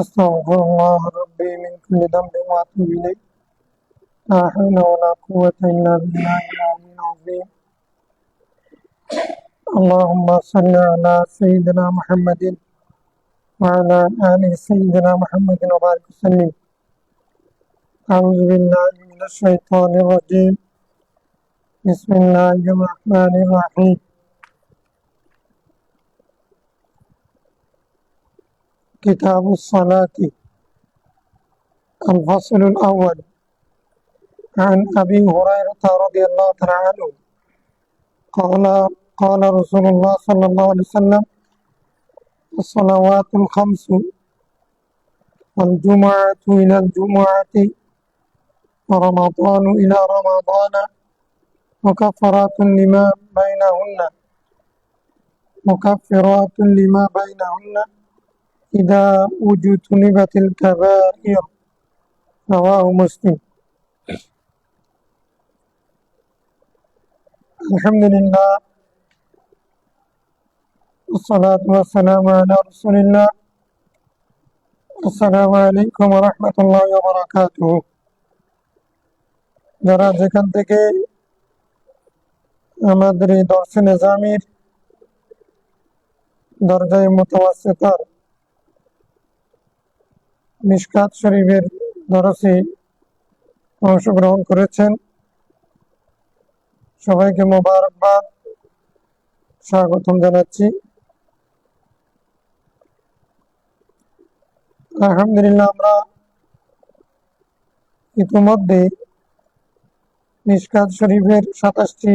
أستغفر الله ربي من كل ذنب وأتوب إليه لا حول ولا قوة إلا بالله العلي العظيم اللهم صل على سيدنا محمد وعلى آل سيدنا محمد وبارك وسلم أعوذ بالله من الشيطان الرجيم بسم الله الرحمن الرحيم كتاب الصلاة الفصل الأول عن أبي هريرة رضي الله تعالى عنه قال رسول الله صلى الله عليه وسلم الصلوات الخمس والجمعة إلى الجمعة ورمضان إلى رمضان مكفرات لما بينهن إذا اجتنبت الكبائر رواه مسلم الحمد لله والصلاة والسلام على رسول الله السلام عليكم ورحمة الله وبركاته যারা যেখান থেকে আমাদের এই দর্শে নিজামীর দরজায় মুতাওয়াসসিতার মিশকাত শরীফের দরসে অংশগ্রহণ করেছেন সবাইকে মোবারকবাদ স্বাগতম জানাচ্ছি। আলহামদুলিল্লাহ আমরা ইতিমধ্যে মিশকাত শরীফের 27টি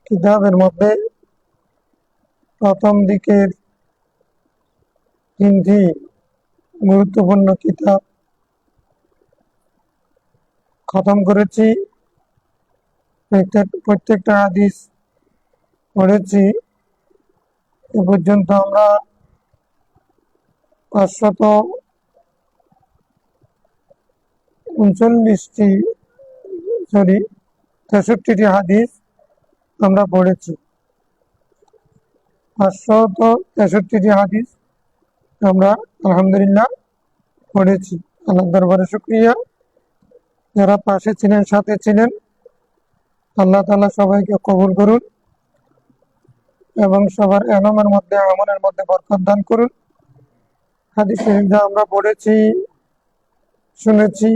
কিতাবের মধ্যে প্রথম দিকের 3টি গুরুত্বপূর্ণ কিতাব খতম করেছি। প্রত্যেকটা হাদিস পড়েছি। এ পর্যন্ত আমরা 63টি হাদিস আমরা পড়েছি। 563টি হাদিস আমরা আলহামদুলিল্লাহ পড়েছি। আল্লাহ দরবারে শুকরিয়া, যারা পাশে ছিলেন, সাথে ছিলেন, আল্লাহ তাআলা সবাইকে কবুল করুন এবং সবার ইলমের মধ্যে আমলের মধ্যে বরকত দান করুন। হাদিস যা আমরা পড়েছি শুনেছি,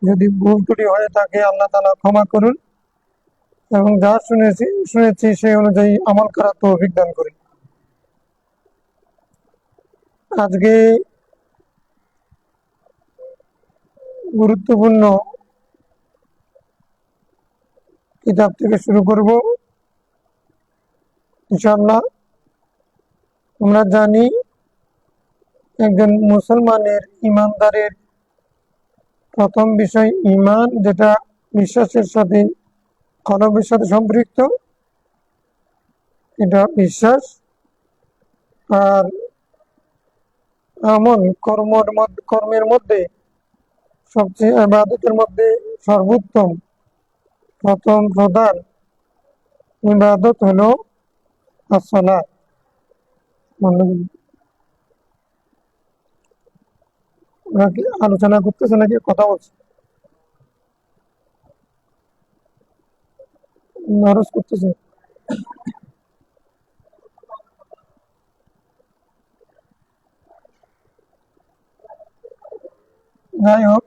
যদি ভুল ত্রুটি হয়ে থাকে আল্লাহ তাআলা ক্ষমা করুন এবং যা শুনেছি সেই অনুযায়ী আমল করার তৌফিক দান করুন। আজকে গুরুত্বপূর্ণ কিতাব থেকে শুরু করব ইনশাআল্লাহ। আমরা জানি একজন মুসলমানের ইমানদারের প্রথম বিষয় ঈমান, যেটা বিশ্বাসের সাথে কলবের সাথে সম্পৃক্ত, এটা বিশ্বাস। আর আমল কর্মের মধ্যে সবচেয়ে ইবাদতের মধ্যে সর্বোত্তম প্রথম প্রধান ইবাদত হলো আসসালাত। আলোচনা করতেছে নাকি কথা বলছে? নারাজ করতেছে। যাই হোক,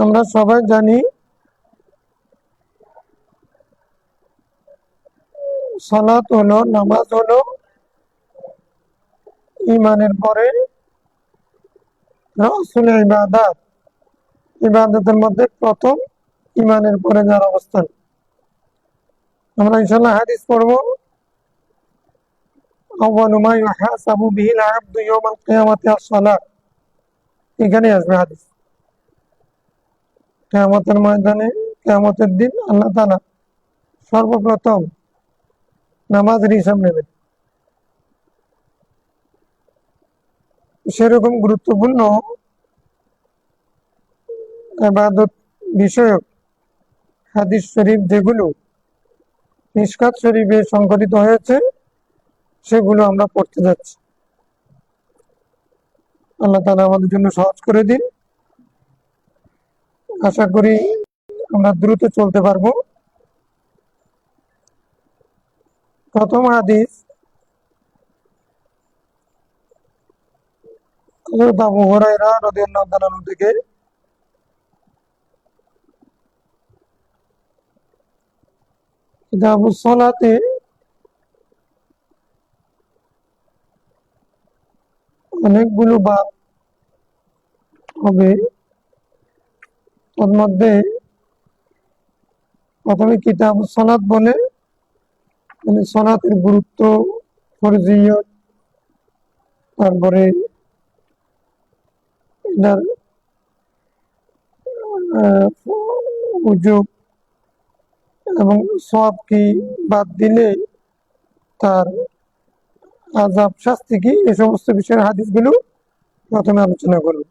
আমরা সবাই জানি সালাত হলো, নামাজ হলো ঈমানের পরে রাসূল ইবাদতের মধ্যে প্রথম, ঈমানের পরে যার অবস্থান। আমরা ইনশাআল্লাহ হাদিস পড়ব। আউয়ালু মা ইউহাসাবু বিহিল আবদু ইয়াওমাল কিয়ামাতি আস-সালাত, এখানে আসবে হাদিস। কিয়ামতের ময়দানে, কিয়ামতের দিন আল্লাহ তাআলা সর্বপ্রথম নামাজের হিসাব নেবেন। সেরকম গুরুত্বপূর্ণ ইবাদত বিষয়ক হাদিস শরীফ যেগুলো মিশকাত শরীফে সংকলিত হয়েছে সেগুলো আমরা পড়তে যাচ্ছি। আল্লাহ তাআলা আমাদের জন্য সহজ করে দিন। আশা করি আমরা দ্রুত চলতে পারবো। প্রথম হাদিস হযরত আবু হুরায়রা রাদিয়াল্লাহু তাআলা আনহু থেকে, কিতাবুস সালাতে অনেকগুলো বাব হবে। তার মধ্যে প্রথমে কিতাবুস সালাত বলে, মানে সালাতের গুরুত্ব, ফরজিয়ত, তারপরে এটার উজুব এবং সওয়াব কি, বাদ দিলে তার আযাব শাস্তি কি, এই সমস্ত বিষয়ের হাদিসগুলো প্রথমে আলোচনা করবে,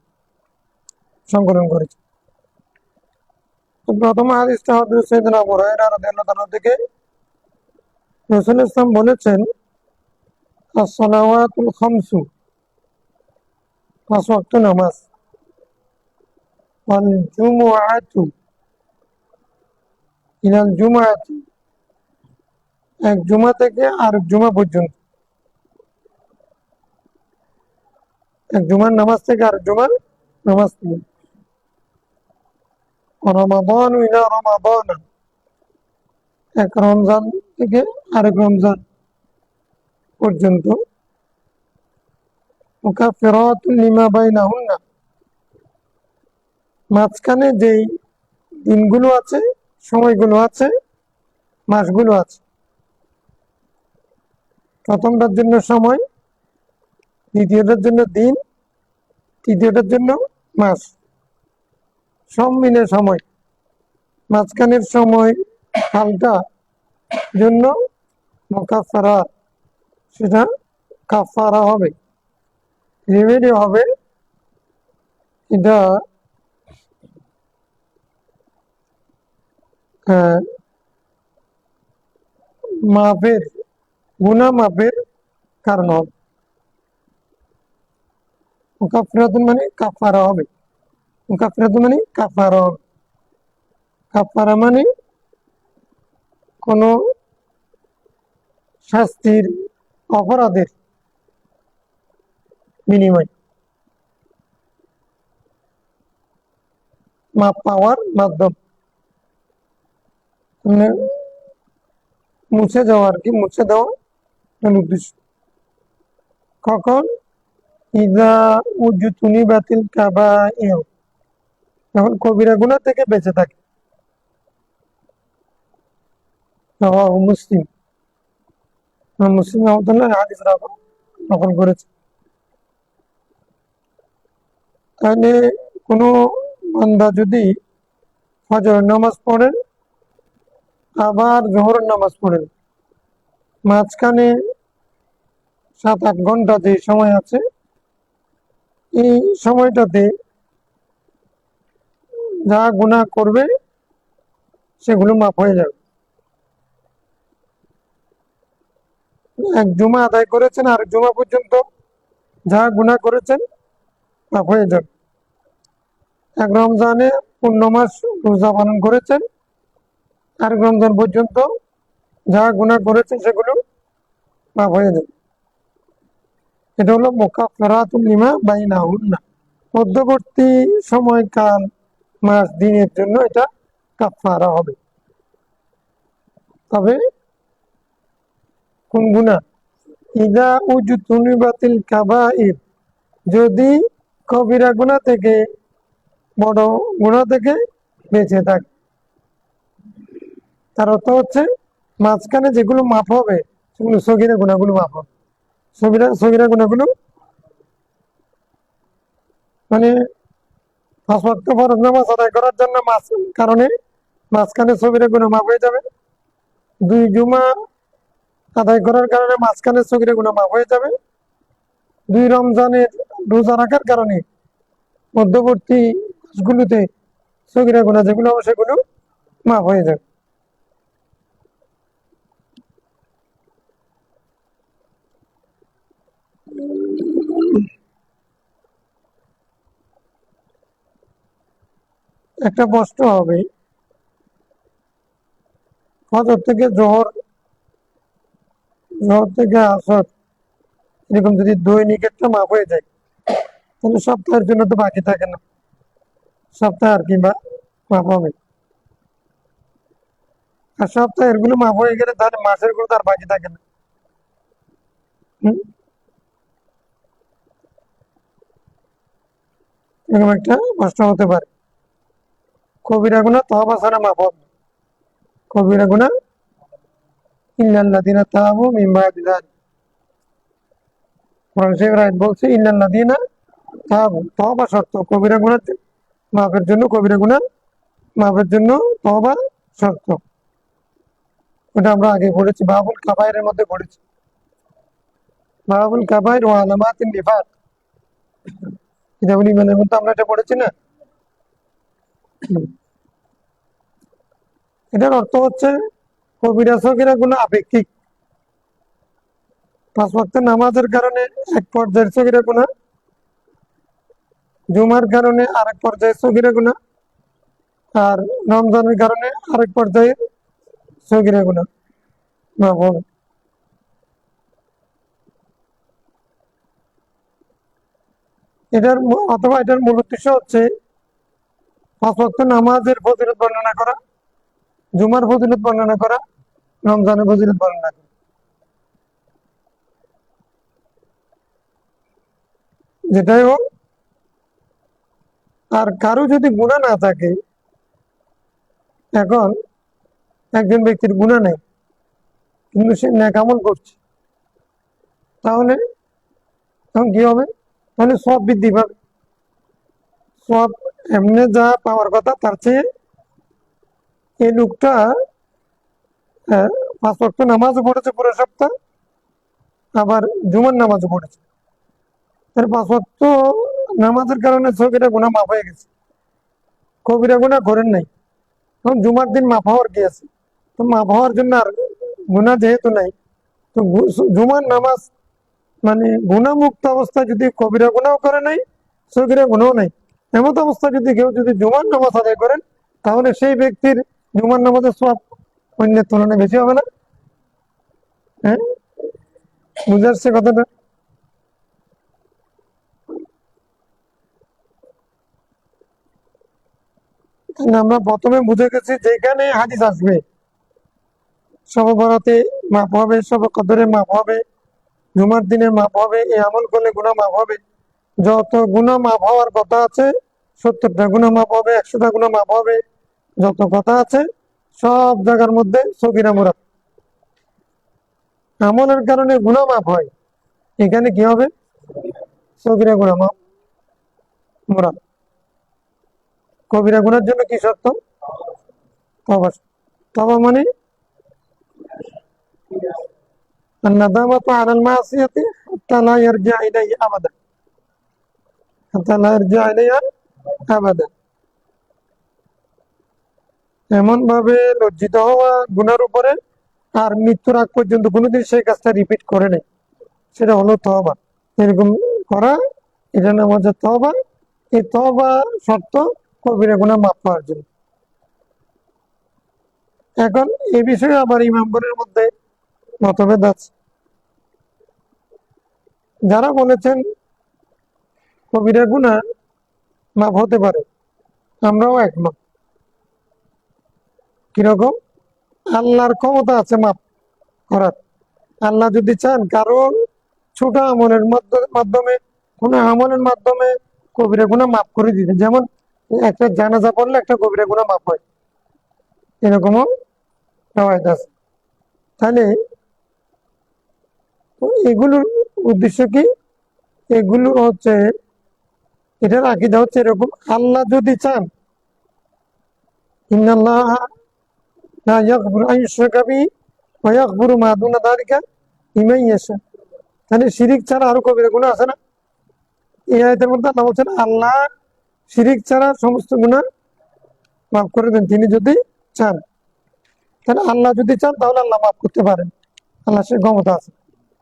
সংকলন করেছে। তো প্রথম হাদিসটা হযরত সাইয়েদনা আবু হুরায়রা রাদিয়াল্লাহু তাআলা থেকে, রাসূল ইসলাম বলেছেন, as-সালাওয়াতুল খামসু, পাঁচ ওয়াক্ত নামাজ, ওয়াল জুমুআতু ইলাল জুমআতি, এক জুমা থেকে আরেক জুমা পর্যন্ত, এক জুমার নামাজ থেকে আরেক জুমার নামাজ পর্যন্ত, রমাদান ইলা রমাদান, এক রমজান থেকে আরেক রমজান পর্যন্ত, মুকাফফিরাতুন লিমা বাইনাহুন্না, মাঝখানে যেই দিনগুলো আছে, সময়গুলো আছে, মাসগুলো আছে, প্রথমটার জন্য সময়, দ্বিতীয়টার জন্য দিন, তৃতীয়টার জন্য মাস, সব মিলে সময়, মাঝখানের সময় হালটা জন্য মুকাফফারা, সেটা কাফারা হবে, রেমেডি হবে। এটা মাপের, গুনাহ মাপের কারণ হবে। মুকাফফিরাতুন মানে কাফারা হবে, মুকাফফিরাতুন মানে কাফারা হবে। কাফারা মানে কোনো শাস্তির, অপরাধের বিনিময়, মাপ পাওয়ার মাধ্যম, মানে মুছে যাওয়া আর কি, মুছে দেওয়া উদ্দেশ্য। কখন? ইযা উজতুনিবাতিল কাবাইর, যখন কবিরা গুনাহ থেকে বেঁচে থাকে। রাওয়াহু মুসলিম, মুসলিম রাহমাতুল্লাহ হাদিস নকল করেছে। তাহলে কোনো বান্দা যদি ফজরের নামাজ পড়েন, আবার জোহরের নামাজ পড়েন, মাঝখানে 7-8 ঘন্টা যে সময় আছে, এই সময়টাতে যা গুনাহ করবে সেগুলো মাফ হয়ে যাবে। এক জুমা আদায় করেছেন, আরেক জুমা পর্যন্ত যা গুনাহ করেছেন মাফ হয়ে যাবে। এক রমজানে পূর্ণ মাস রোজা পালন করেছেন, আরেক রমজান পর্যন্ত যা গুনাহ করেছেন সেগুলো মাফ হয়ে যাবে। এটা হলো মুকাফফিরাতুন লিমা বাইনাহুন্না, মধ্যবর্তী সময়কাল, মাস, দিনের জন্য এটা কাফারা হবে। তবে কোন গুনাহ? ইযা উজতুনিবাতিল কাবাইর, যদি কবিরা গুনাহ থেকে, বড় গুনাহ থেকে বেঁচে থাকে। তার অর্থ হচ্ছে মাঝখানে যেগুলো মাফ হবে সেগুলো সগীরা গুনাহগুলো মাফ হবে। সগীরা গুনাহগুলো মানে পাঁচ ওয়াক্ত ফরজ নামাজ আদায় করার জন্য কারণে মাঝখানে সগীরা গুনাহ মাফ হয়ে যাবে। 2 জুমা আদায় করার কারণে মাঝখানে সগীরা গুনাহ মাফ হয়ে যাবে। 2 রমজানের রোজা রাখার কারণে মধ্যবর্তী মাসগুলোতে সগীরা গুনাহ যেগুলো হবে সেগুলো মাফ হয়ে যাবে। একটা প্রশ্ন হবে, ফজর থেকে জোহর, জোহর থেকে আসর, এরকম যদি দৈনিক একটা মাপ হয়ে যায় তাহলে সপ্তাহের জন্য তো বাকি থাকে না, সপ্তাহ আর কি মাপ হবে। আর সপ্তাহের গুলো মাপ হয়ে গেলে তাহলে মাসের গুলো তার বাকি থাকে না। এরকম একটা প্রশ্ন হতে পারে। কবিরা গুনাহ তওবা ছাড়া মাপ হবে। কবিরা গুনাহ ইল্লাল্লাযিনা তাবু মিন বাদি যালিক, কোরআন শরীফের আয়াত বলছে ইল্লাল্লাযিনা তাবু, তওবা শর্ত, কবিরা গুনাহ মাফের জন্য, কবিরা গুনাহ মাফের জন্য তওবা শর্ত। ওটা আমরা আগে পড়েছি, বাবুল কাবায়েরের মধ্যে পড়েছি, বাবুল কাবায়ের ওয়া আলামাতিন নিফাক, কিতাবুল ঈমানের মধ্যে আমরা এটা পড়েছি না। এটার অর্থ হচ্ছে কবিরা সগীরা গুনাহ আপেক্ষিক। 5 ওয়াক্ত নামাজের কারণে এক পর্যায়ের সগীরা গুনাহ, জুমার কারণে আরেক পর্যায়ের সগীরা গুনাহ, আর রমজানের কারণে আরেক পর্যায়ের সগীরা গুনাহ মাফ হবে। অথবা এটার মূল উদ্দেশ্য হচ্ছে 5 ওয়াক্ত নামাজের ফজিলত বর্ণনা করা, জুমার ফজিলত বর্ণনা করা, রমজানের ফজিলত বর্ণনা করা। যেটাই হোক, আর কারো যদি গুনাহ না থাকে, এখন একজন ব্যক্তির গুনাহ নেই কিন্তু সে নেক আমল করছে, তাহলে তখন কি হবে? তাহলে সওয়াব বৃদ্ধি পাবে। সওয়াব এমনি যা পাওয়ার কথা তার চেয়ে এই লোকটা 5 ওয়াক্ত নামাজও পড়েছে পুরো সপ্তাহ, আবার জুমার নামাজও পড়েছে, তাহলে 5 ওয়াক্ত নামাজের কারণে সগীরা গুনাহ মাফ হয়ে গেছে, কবিরা গুনাহ করেন নাই। তখন জুমার দিন মাফ হওয়ার কি আছে? তো মাফ হওয়ার জন্য আর গুনাহ যেহেতু নাই, তো জুমার নামাজ মানে গুনাহমুক্ত অবস্থায় যদি কবিরা গুনাহ করে নাই, সগীরা গুনাহ নাই, এমন অবস্থায় যদি কেউ যদি জুমার নামাজ আদায় করেন, তাহলে সেই ব্যক্তির জুমার নামাজের সওয়াব অন্যের তুলনায় বেশি হবে না? হ্যাঁ, বুঝে আসছে কথাটা? তাহলে আমরা প্রথমে বুঝে গেছি যেখানে হাদিস আসবে শবে বরাতে মাপ হবে, শবে কদরে মাপ হবে, জুমার দিনে মাপ হবে, এই আমল করলে গুনাহ মাপ হবে। যত গুনাহ মাপ হওয়ার কথা আছে, 70টা গুনাহ মাপ হবে, 100টা গুনাহ মাপ হবে, যত কথা আছে সব জায়গার মধ্যে সগীরা মুরাদ। আমলের কারণে গুনাহ মাপ হয়, এখানে কি হবে? সগীরা গুনাহ মাপ মুরাদ। কবিরা গুনার জন্য কি শর্ত? তওবা। তওবা মানে الندامة على المعصية حتى لا يرجع إليه أبدا، حتى لا يرجع إليها أبدا। এমন ভাবে লজ্জিত হওয়া গুনার উপরে, আর মৃত্যুর আগ পর্যন্ত কোনোদিন সেই কাজটা রিপিট করে নেই, সেটা হলো তওবা। এরকম করা, এটা নামাজের তওবা। এই তওবা শর্ত কবিরা গুনাহ মাফ পাওয়ার জন্য। এখন এই বিষয়ে আবার ইমামগণের মধ্যে মতভেদ আছে। যারা বলেছেন কবিরা গুনাহ মাফ হতে পারে, আমরাও একমত। কিরকম? আল্লাহর ক্ষমতা আছে মাফ করার। আল্লাহ যদি চান কারণ ছোট আমলের মাধ্যমে, কোন আমলের মাধ্যমে কবিরা গুনাহ মাফ করে দিতে, যেমন একটা জানাজা পড়লে একটা কবিরা গুনাহ মাফ হয়, এরকমও রেওয়ায়েত আছে। তাহলে এগুলোর উদ্দেশ্য কি? এগুলো হচ্ছে এটার আকীদা হচ্ছে এরকম, আল্লাহ যদি চান, ইন্নাল্লাহ লা ইয়াগফিরু আন ইউশরাকা বিহি ওয়া ইয়াগফিরু মা দুনা যালিকা লিমান ইয়াশা। তাহলে শিরিক ছাড়া আরো কবিরা গুনাহ আছে না? এই আয়াতের মধ্যে আল্লাহ বলছেন আল্লাহ শিরিক ছাড়া সমস্ত গুনাহ মাফ করে দেন তিনি যদি চান। তাহলে আল্লাহ যদি চান তাহলে আল্লাহ মাফ করতে পারেন, আল্লাহ সে ক্ষমতা আছে।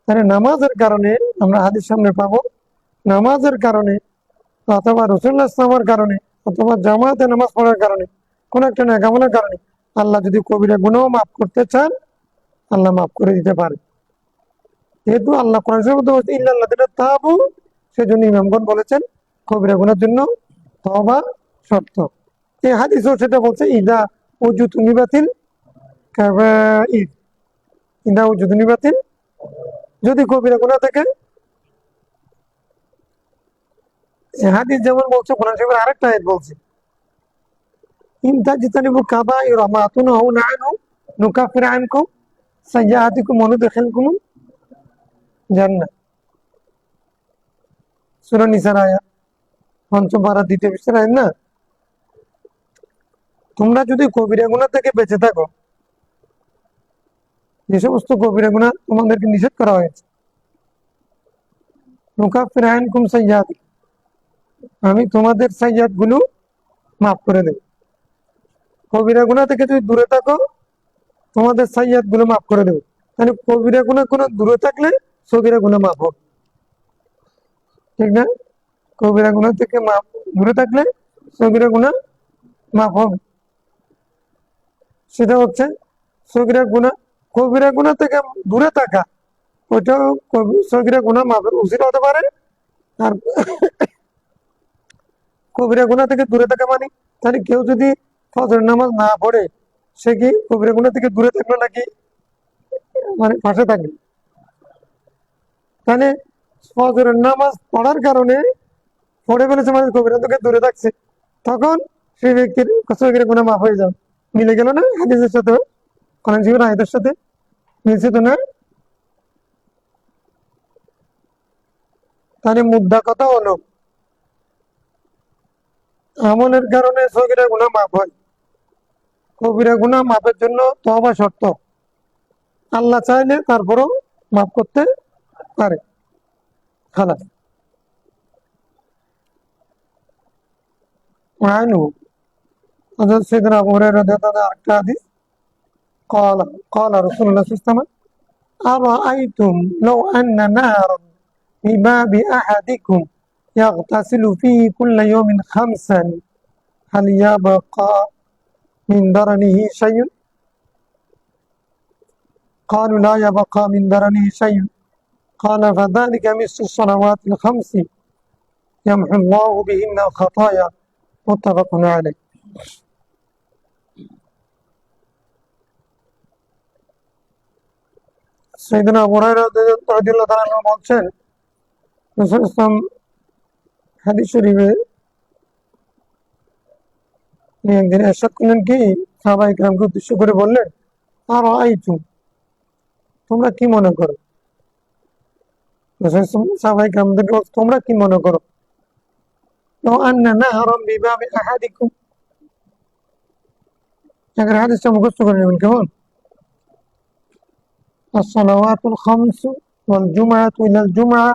তাহলে নামাজের কারণে আমরা হাদিস সামনে পাবো, নামাজের কারণে অথবা রাসূলুল্লাহ ইসলামের কারণে অথবা জামাতে নামাজ পড়ার কারণে কোন একটা নেক আমলের কারণে আল্লাহ যদি কবিরা গুনাহ মাফ করতে চান আল্লাহ মাফ করে দিতে পারে। যেহেতু আল্লাহ কোরআন শরীফে বলছে ইল্লাল্লাযিনা তাবু, সেজন্য ইমামগণ বলেছেন কবিরা গুনাহের জন্য তওবা শর্ত। এই হাদিসও সেটা বলছে ইদা উজুতু নিবাতিল কাবাইর, ইদা উজুতু নিবাতিল, যদি কবিরা গুনাহ থেকে। এই হাদিস যেমন বলছে কোরআন শরীফের আরেকটা আয়াত বলছে ইন তাজতানিবু কাবাইরা মা তুনহাউনা আনহু নুকাফির আনকুম সাইয়্যাতিকুম ওয়া নুদখিলকুম জান্নাহ। সূরা নিসার আয়াত ৫ম পারা ২য় পৃষ্ঠার আয়াত না? তোমরা যদি কবিরা গুনাহ থেকে বেঁচে থাকো, যে সমস্ত কবিরা গুনাহ তোমাদেরকে নিষেধ করা হয়েছে, নুকাফির আনকুম সাইয়্যাতিকুম, আমি তোমাদের সাইয়্যাত গুলো মাফ করে দেব। কবিরা গুনাহ থেকে যদি দূরে থাকো তোমাদের সাইয়্যাত গুলো মাফ করে দেব। মানে কবিরা গুনাহ কোনো দূরে থাকলে সগীরা গুনাহ মাফ হবে, ঠিক না? কবিরা গুনাহ থেকে মাফ দূরে থাকলে সগীরা গুনাহ মাফ হবে। সেটা হচ্ছে সগীরা গুনাহ, কবিরা গুনাহ থেকে দূরে থাকা ওইটা সগীরা গুনাহ মাফের উসিলা হতে পারে। আর কবিরা গুনাহ থেকে দূরে থাকা মানে, তাহলে কেউ যদি ফজর নামাজ না পড়ে সে কি কবিরা গুনাহ থেকে দূরে থাকলো নাকি মানে পাশে থাকবে? তাহলে ফজরের নামাজ পড়ার কারণে পড়ে ফেলেছে মানে কবিরা থেকে দূরে থাকছে, তখন সেই ব্যক্তির সগীরা গুনাহ মাফ হয়ে যাবে। মিলে গেল না হাদিসের সাথে, কোরআন শরীফের আয়াতের সাথে মিলছে তো না? তাহলে মুদ্রা কথা হলো আমলের কারণে সগীরা গুনাহ মাফ হয়, কবিরা গুনাহ মাফের জন্য তওবা শর্ত। আল্লাহ চাইলে তারপরও মাফ করতে পারে। খালাস। وعنه حضرت سيدنا أبو هريرة رضي الله عنه আরেকটা হাদিস قال قال رسول الله صلى الله عليه وسلم أرأيتم لو أن نهرا في باب أحدكم يغتسل فيه كل يوم خمسا هل يبقى من درنه شيء؟ قالوا لا يبقى من درنه شيء قال فذلك مثل الصلوات الخمس يمحو الله بهن الخطايا متفق عليه। সাইয়েদনা আবু হুরায়রা রাদিয়াল্লাহু তাআলা আনহু বলছেন রাসূল ইসলাম হাদিস শরীফে একদিন ইরশাদ করলেন কি সাহাবায়ে কিরামকে উদ্দেশ্য করে বললেন আর আইতু, তোমরা কি মনে করো? রাসূল সাহাবায়ে কিরামদেরকে তোমরা কি মনে করো? লাউ আন্না নাহরান বিবাবি আহাদিকুম, এর হাদিসটা মুখস্থ করে নেবেন কেমন? الصلوات الخمس والجمعة إلى الجمعة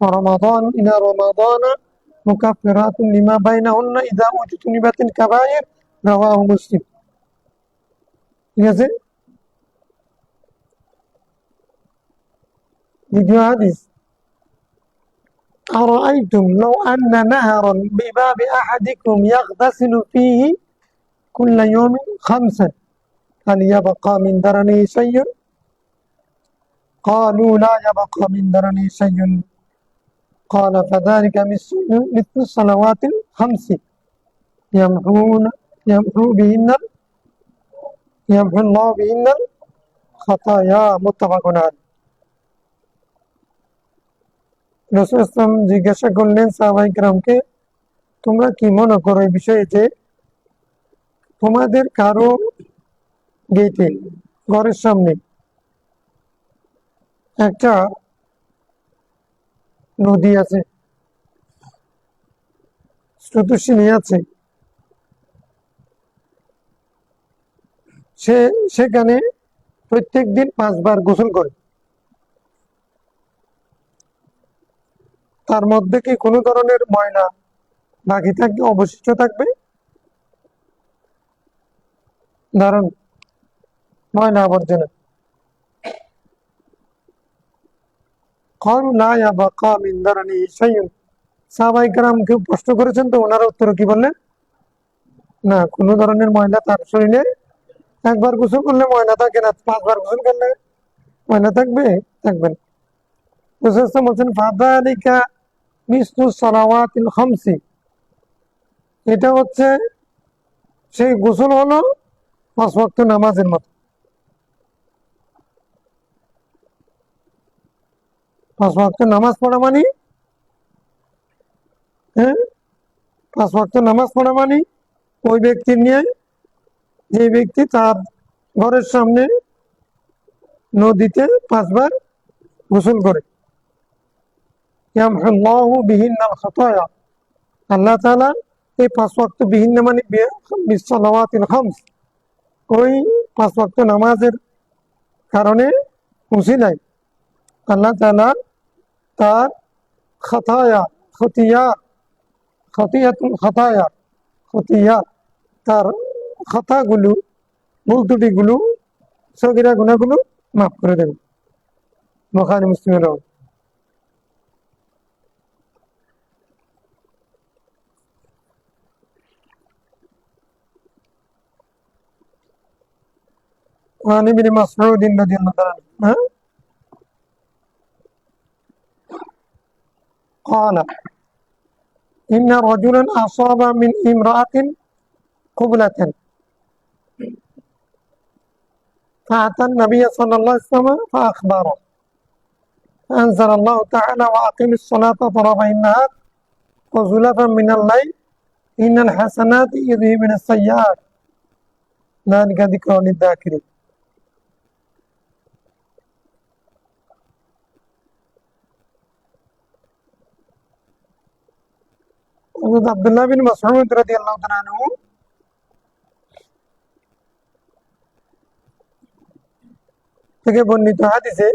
ورمضان إلى رمضان مكفرات لما بينهن إذا اجتنبت الكبائر رواه مسلم। ঠিক আছে, দ্বিতীয় হাদিস أرأيتم لو أن نهرا بباب أحدكم يغتسل فيه كل يوم خمسا هل يبقى من درنه شيء؟ قالوا لا يبقى من درنه شيء قال فذلك مثل الصلوات الخمس يمحو الله بهن الخطايا متفق عليه। রাসূল ইসলাম জিজ্ঞাসা করলেন সাহাবায়ে কিরামকে তোমরা কি মনে করো এই বিষয়ে যে তোমাদের কারো গেটে ঘরের সামনে একটা নদী আছে, স্রোতস্বিনী আছে, সেখানে প্রত্যেক দিন 5 বার গোসল করে। তার মধ্যে কি কোনো ধরনের ময়লা বাকি থাকবে, অবশিষ্ট থাকবে? ধরুন ময়লা আবর্জনা, সাহাবায়ে কেরাম কেউ প্রশ্ন করেছেন, তো ওনারা উত্তর কি বললেন? না, কোনো ধরনের ময়লা তার শরীরে একবার গোসল করলে ময়লা থাকে না, 5 বার গোসল করলে ময়লা থাকবে? থাকবে না। রাসূল বলছেন ফাযালিকা মিসলু সালাওয়াতিল খামসি, এটা হচ্ছে সেই গোসল হলো 5 ওয়াক্ত নামাজের মতো। 5 ওয়াক্ত নামাজ পড়া মানে, হ্যাঁ, 5 ওয়াক্ত নামাজ পড়া মানে ওই ব্যক্তির নিয়ে, যে ব্যক্তি তার ঘরের সামনে নদীতে 5 বার গোসল করে, ইয়ামহুল্লাহু বিহিন্নাল খাতায়া, আল্লাহ তাআলা এই 5 ওয়াক্ত বিহিন্ন মানে বিসসালাওয়াতিল খামস, ওই 5 ওয়াক্ত নামাজের কারণে উসিলায় আল্লাহ তাআলা তার খাতায়া, খতিয়া, খতিয়াতুল খাতায়া, খতিয়া, তার খাতাগুলো, ভুল ত্রুটিগুলো, সগীরা গুনাহগুলো মাফ করে দেবে। বুখারী মুসলিমের রাওয়াত। وعن ابن مسعود رضي الله عنه قال إن رجلا أصاب من امرأة قبلة فأتى النبي صلى الله عليه وسلم فأخبره، فأنزل الله تعالى وأقم الصلاة طرفي النهار وزلفا من الليل إن الحسنات يذهبن السيئات ذلك ذكرى للذاكرين। আব্দুল্লাহ বিন মাসউদ রাদিয়াল্লাহু তাআলা আনহু থেকে বর্ণিত হাদিসে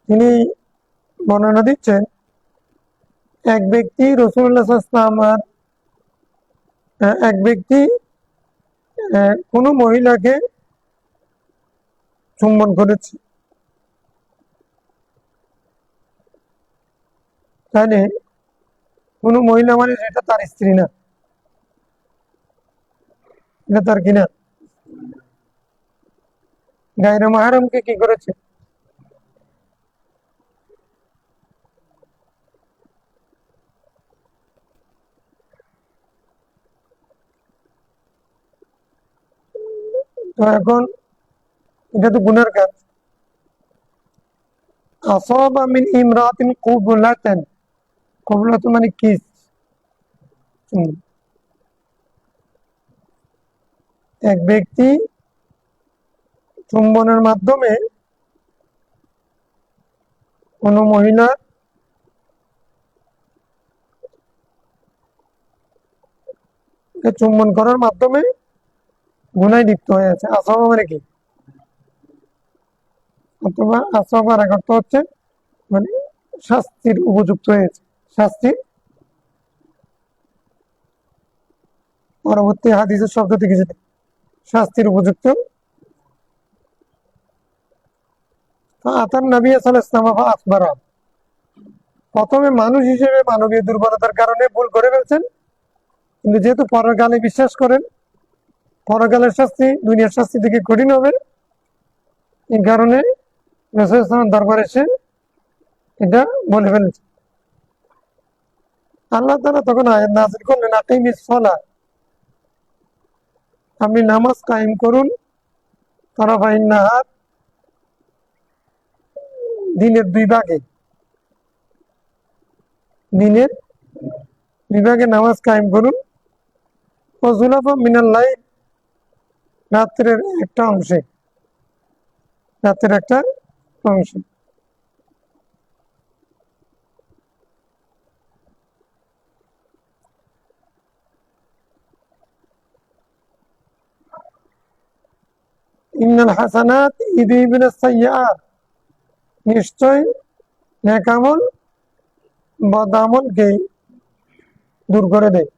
তিনি বর্ণনা দিচ্ছেন, এক ব্যক্তি রাসূলুল্লাহ সাল্লাল্লাহু আলাইহি ওয়াসাল্লাম, এক ব্যক্তি কোনো মহিলাকে চুম্বন করেছে, তাহলে কোনো মহিলা মানে সেটা তার স্ত্রী না, এটা তার কিনা গায়রে মাহরামকে কি করেছে? তো এখন এটা তো গুনার কাজ। আসাবা মিন ইমরাতিন কুবলাতান, কুবলাত মানে কিস, এক ব্যক্তি চুম্বনের মাধ্যমে কোন মহিলার চুম্বন করার মাধ্যমে গুনায় লিপ্ত হয়েছে। আসাবা মানে কি? অথবা আসাবার এক অর্থ হচ্ছে মানে শাস্তির উপযুক্ত হয়েছে, শাস্তি। পরবর্তী হাদিসের শব্দ থেকে যেটা শাস্তির উপযুক্ত। আতান নবী সাল্লাল্লাহু আলাইহি ওয়াসাল্লাম আকবরা, প্রথমে মানুষ হিসেবে মানবীয় দুর্বলতার কারণে ভুল করে ফেলছেন, কিন্তু যেহেতু পরকালে বিশ্বাস করেন, পরকালের শাস্তি দুনিয়ার শাস্তি থেকে কঠিন হবে, এই কারণে রাসূল সাল্লাল্লাহু আলাইহি ওয়াসাল্লাম দরবারে এসে এটা বলে ফেলেছে। আল্লাহ তাআলা তখন আয়াত নাযিল করলেন, আকিমিস সালাহ, আপনি নামাজ কায়েম করুন, তারাফাইন নাহার, দিনের 2 ভাগে, দিনের 2 ভাগে নামাজ কায়েম করুন, ও যুলাফা মিনাল লাইল, রাত্রের একটা অংশে, রাত্রের একটা অংশে। ইন্নাল হাসানাত ইউযহিবুনাস সাইয়্যাত, নিশ্চয় নেক আমল বদ আমলকে দূর করে দেয়।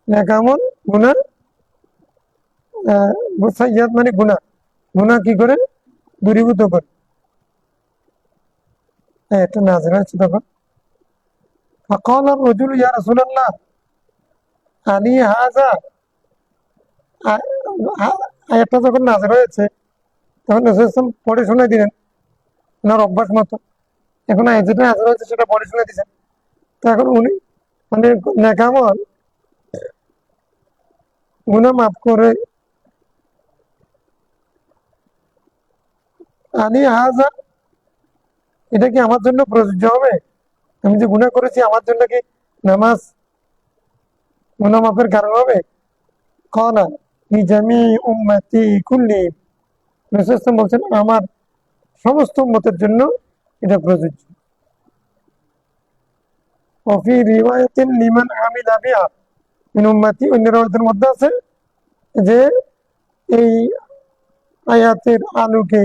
নেক আমল গুনাহ, সাইয়্যাত মানে গুনাহ, গুনাহ কি করে দূরীভূত করে। এটা নাযিল হয়েছে তখন। ফাকাল আর-রাজুলু ইয়া রাসূলাল্লাহ আলী হাযা, আয়াতটা যখন নাযিল হয়েছে তখন রাসূল সাল্লাল্লাহু আলাইহি ওয়াসাল্লাম পড়ে শোনায় দিলেন ওনার অভ্যাস মতো। এখন আয়াত যেটা নাযিল হয়েছে সেটা পড়ে শোনায় দিয়েছেন। তো এখন উনি মানে নেক আমল গুনাহ মাফ করে, আলী হাযা, এটা কি আমার জন্য প্রযোজ্য হবে? আমি যে গুনাহ করেছি আমার জন্য কি নামাজ গুনাহ মাফের কারণ হবে? ক্বালা লিজামি উম্মতি কুল্লিহিম, রাসূল সাল্লাল্লাহু আলাইহি ওয়াসাল্লাম বলছেন আমার সমস্ত উম্মতের জন্য এটা প্রযোজ্য। ওফি রিওয়ায়াতিন লিমান আমিলা বিহা মিন উম্মতি, অন্য riwayat-এর মধ্যে আছে যে এই আয়াতের আলোকে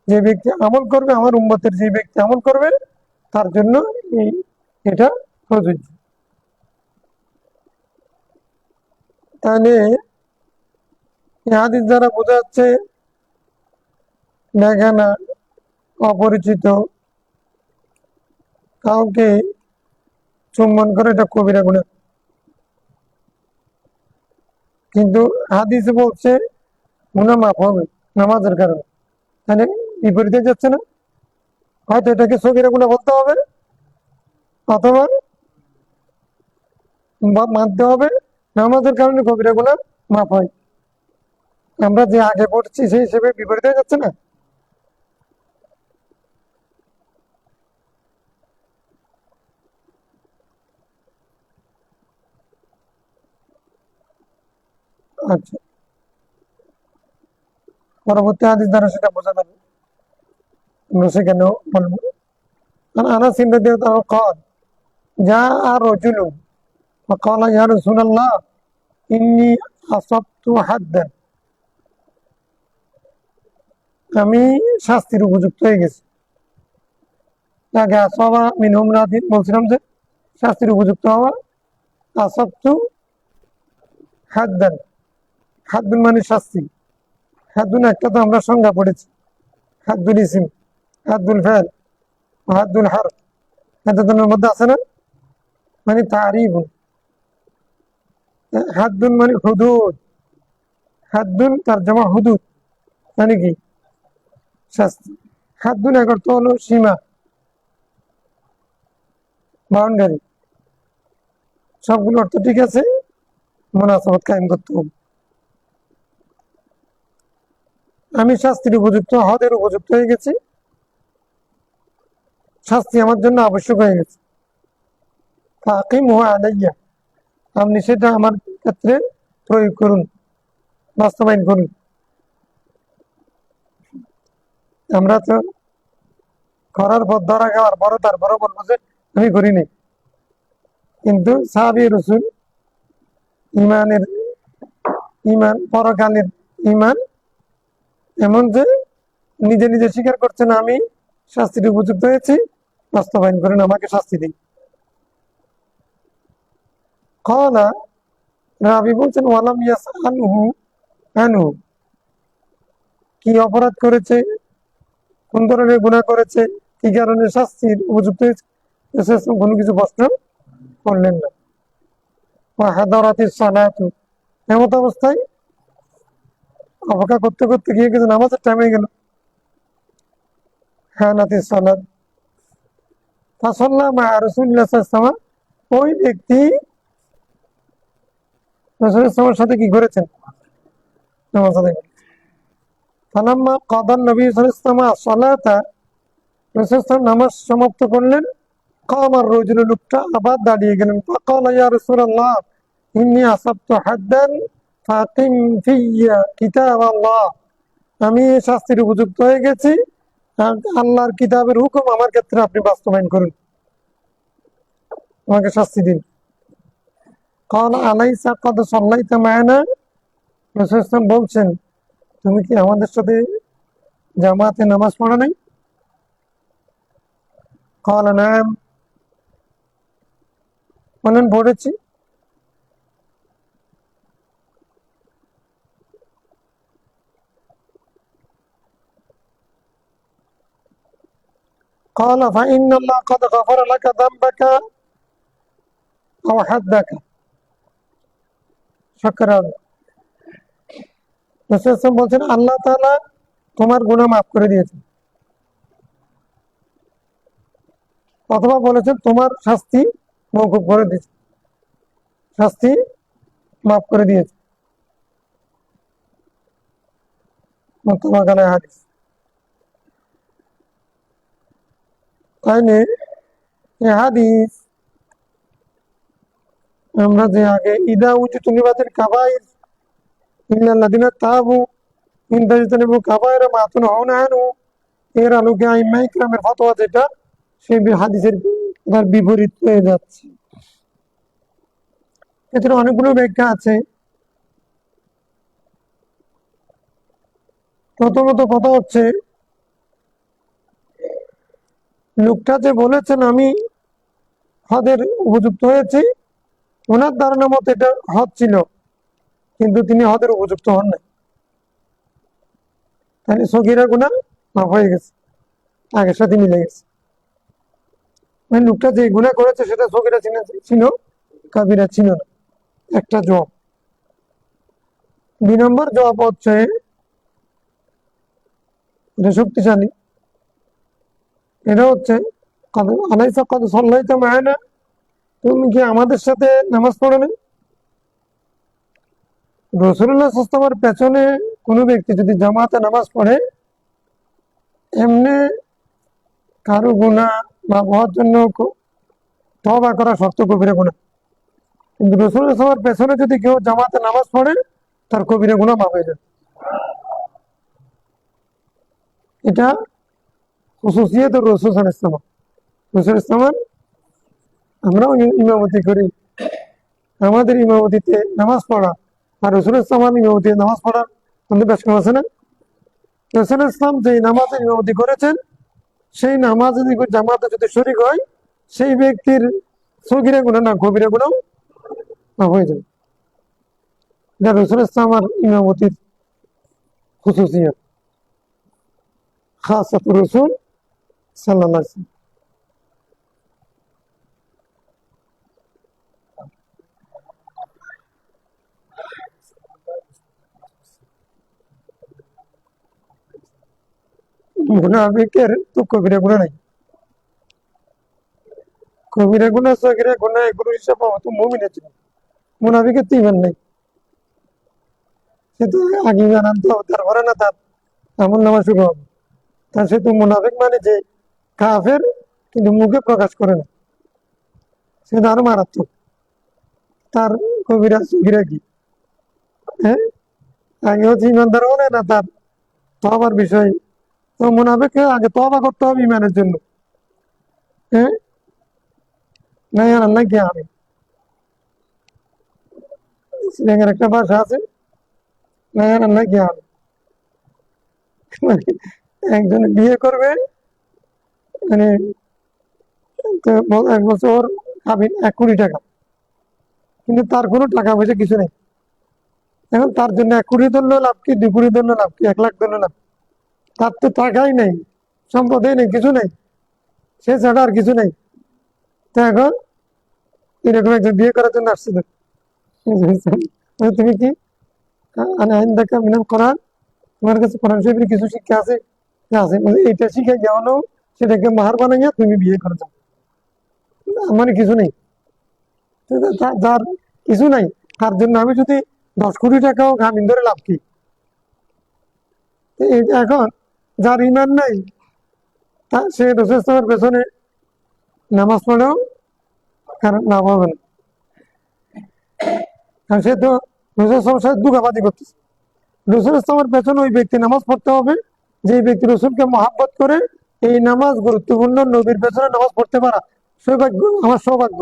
যে ব্যক্তি আমল করবে, আমার উম্মতের যে ব্যক্তি আমল করবে তার জন্য এটা প্রযোজ্য। তাহলে এই হাদিস দ্বারা বোঝা যাচ্ছে বেগানা অপরিচিত কাউকে চুম্বন করে এটা কবিরা গুনাহ, কিন্তু হাদিসে বলছে গুনাহ মাফ হবে নামাজের কারণে। তাহলে বিপরীতে যাচ্ছে না? হয়তো এটাকে সগীরা গুনাহ বলতে হবে অথবা মানতে হবে নামাজের কারণে কবিরা গুনাহ মাফ হয়। আমরা যে আগে পড়ছি সেই হিসেবে বিপরীতে যাচ্ছে না? আচ্ছা, পরবর্তী হাদিস দ্বারা সেটা বোঝা যাবে, আমরা সেখানেও বলবো। আনাস রাদিয়াল্লাহু আনহু قال جاء رجل فقال يا رسول الله إني أصبت حدا, আমি শাস্তির উপযুক্ত হয়ে গেছি। তাকে আসবা মিনহুম রাদিন বলছিলাম যে শাস্তির উপযুক্ত হওয়া, আসবতু হাদ্দান, হাদ্দুন মানে শাস্তি। হাদ্দুন একটা তো আমরা সংজ্ঞা পড়েছি, হাদ্দুল ইসিম, হাদ্দুল ফেল, হাদ্দুল হারফ, এটা তো মধ্যে আছে না, মানে তারিফ। হাদ্দুন মানে হুদুদ, হাদ্দুন তারজমা হুদুদ মানে কি শাস্তি। হাদ্দুন এক অর্থ হলো সীমা, বাউন্ডারি। সবগুলো অর্থ ঠিক আছে, মুনাসাবাত কায়েম করতে হবে। আমি শাস্তির উপযুক্ত, হদের উপযুক্ত হয়ে গেছি, শাস্তি আমার জন্য আবশ্যক হয়ে গেছে। ফাকিমহু আলাইয়া, আপনি সেটা আমার ক্ষেত্রে প্রয়োগ করুন, বাস্তবায়ন করুন। আমরা তো করার পর ধরা খাওয়ার পরে তারপরে বলবো যে আমি করিনি, কিন্তু সাহাবী রাসূল ইমানের ইমান, পরকালের ইমান এমন যে নিজে নিজে স্বীকার করছেন আমি শাস্তির উপযুক্ত হয়েছি, বাস্তবায়ন করেন, আমাকে শাস্তি দিন। ক্বালা, রাবী বলছেন ওয়ালাম ইয়াসআলহু আনহু, কি অপরাধ করেছে, কোন ধরনের গুনাহ করেছে, কি কারণে শাস্তির উপযুক্ত হয়েছে, কোনো কিছু প্রশ্ন করলেন না। ওয়া হাদারাতিস সালাতু, এমত অবস্থায় অপেক্ষা করতে করতে গিয়ে কিন্তু নামাজের টাইম হয়ে গেল। হানাতিস সালাত ফাসাল্লা মা রাসূলিল্লাহ সাল্লাল্লাহু আলাইহি ওয়াসাল্লাম, ওই ব্যক্তি রাসূলের সাথে কি করেছেন, নামাজ আদায় করেছেন। ফালাম্মা কাদান নবী সাল্লাল্লাহু আলাইহি ওয়াসাল্লাম সালাতা, রাসূল সাল্লাল্লাহু নামাজ সমাপ্ত করলেন। কামার রাজুলু, লোকটা আবার দাঁড়িয়ে গেলেন। ফাকালা ইয়া রাসূলুল্লাহ ইন্নী আসাবতু হাদ্দান ফাকিম ফিয়া কিতাবাল্লাহ, আমি শাস্তির উপযুক্ত হয়ে গেছি, আল্লাহর কিতাবের হুকুম আমার ক্ষেত্রে আপনি বাস্তবায়ন করুন, আমাকে শাস্তি দিন। ক্বালা আলাইসা ক্বাদ সাল্লাইতা মা'ানা, রাসূল ইসলাম বলছেন, তুমি কি আমাদের সাথে জামাতে নামাজ পড়ো নাই? قال نعم, বলেন পড়েছি। قال فإن الله قد غفر لك ذنبك أو حدك شكرا। রাসূল ইসলাম বলছেন, আল্লাহ তাআলা তোমার গুনাহ মাফ করে দিয়েছেন, অথবা বলেছেন তোমার শাস্তি মওকুফ করে দিয়েছে, শাস্তি মাফ করে দিয়েছে। মুত্তাফাক আলাইহি হাদিস। তাইলে এই হাদিস আমরা যে আগে ইদা উজিতু লিবাতিল কাবাইর ইল্লাল্লাযিনা তাবু মিন তাজতানিবু কাবাইরা মা তুনহাউনা আনহু, এর আলোকে আইম্মায়ে কিরামের ফতোয়া যেটা, সেই হাদিসের তার বিপরীত হয়ে যাচ্ছে। এতে অনেকগুলো ব্যাখ্যা আছে। প্রথমত কথা হচ্ছে, লোকটা যে বলেছেন আমি হদের উপযুক্ত হয়েছি, ওনার ধারণা মতো এটা হদ ছিল, কিন্তু তিনি হদের উপযুক্ত হন নাই। তাহলে সগীরা গুনাহ মাফ হয়ে গেছে, আগের সাথে মিলে গেছে। মানে লোকটা যে গুনাহ করেছে সেটা সগীরা ছিল, কাবিরা ছিল না। একটা জবাব। 2 নম্বর জবাব হচ্ছে, এটা শক্তিশালী, এটা হচ্ছে আলাইসা কদ সাল্লাইতা মা'ানা, তুমি কি আমাদের সাথে নামাজ পড়ো নাই? রাসূলুল্লাহ সাল্লাল্লাহু আলাইহি ওয়াসাল্লামের পেছনে কোনো ব্যক্তি যদি জামাতে নামাজ পড়ে, এমনি কারো গুনাহ মাফ হওয়ার জন্য তওবা করা শর্ত কবিরা গুনাহ, কিন্তু রাসূলুল্লাহ সাল্লাল্লাহু আলাইহি ওয়াসাল্লামের পেছনে যদি কেউ জামাতে নামাজ পড়ে, তার কবিরা গুনাহ মাফ হয়ে যায়। এটা খুসুসিয়ত রাসূল সাল্লাল্লাহু আলাইহি ওয়াসাল্লাম। রাসূল ইসলামের আমরাও ইমামতি করি, আমাদের ইমামতিতে নামাজ পড়া আর রাসূল ইসলামের ইমামতিতে নামাজ পড়ার মধ্যে বেশ কম আছে না? রাসূল ইসলাম যে নামাজের ইমামতি করেছেন, সেই নামাজে জামাতে যদি শরীক হয়, সেই ব্যক্তির সগীরা গুনাহ না কবিরা গুনাহ মাফ হয়ে যাবে। এটা রাসূল ইসলামের ইমামতির খুসুসিয়ত, খাসাতুর রাসূল সাল্লাল্লাহু আলাইহি ওয়াসাল্লাম। মুনাফিকের তো কবিরা গুনাহ নাই, কবিরা গুনাহ সগীরা গুনাহ এগুলো হিসাব তো মুমিনের ছিল। মুনাফিকের তো ঈমান নেই, সে তো আগে ঈমান আনতে হবে, তারপরে না তার আমল নামা শুরু হবে। তার সে তো মুনাফিক মানে যে কাফের, কিন্তু মুখে প্রকাশ করে না, সে তো আরো মারাত্মক। তার কবিরা সগীরা কি? হ্যাঁ, আগে হচ্ছে ঈমানদার হলে না তার তওবার বিষয়। তো মুনাফিককে আগে তওবা করতে হবে ঈমানের জন্য। হ্যাঁ, না আল্লাহ কি আমি শ্রীলঙ্কার একটা ভাষা আছে, না আল্লাহ কি আমি একজন বিয়ে করবে, মানে এক বছর কাবিন 1 কোটি টাকা, কিন্তু তার কোনো টাকা পয়সা কিছু নেই। এখন তার জন্য 1 কোটি ধরলো লাভ কি, 2 কোটি ধরলো লাভ কি, 1 লাখ ধরলো লাভ? তার তো টাকাই নেই, সম্পদই নেই, কিছু নেই, সে ছাড়া আর কিছু নেই। তো এখন এরকম একজন বিয়ে করার জন্য আসছিল। তুমি কি আইন দেখা মিনাল কোরআন, তোমার কাছে কোরআন শরীফের কিছু শিক্ষা আছে? আছে, এইটা শিখে গেলো, সেটাকে মাহার বানাইয়া তুমি বিয়ে করে যাও। আমার কিছু নেই, যার কিছু নাই, তার জন্য আমি যদি 10 কোটি টাকাও গামিন ধরে লাভ কি? এখন যার ইমান নাই, সে রাসূল সাল্লাল্লাহু আলাইহি পেছনে নামাজ পড়েও কারণ লাভ হবে না, কারণ সে তো রাসূল সাল্লাল্লাহু আলাইহি ওয়াসাল্লাম দুগাবাদি করতেছে। রাসূল ইসলামের পেছনে ওই ব্যক্তি নামাজ পড়তে হবে যে ব্যক্তি রসুলকে মহাব্বত করে। এই নামাজ গুরুত্বপূর্ণ, নবীর পেছনে নামাজ পড়তে পারা সৌভাগ্য, আমার সৌভাগ্য,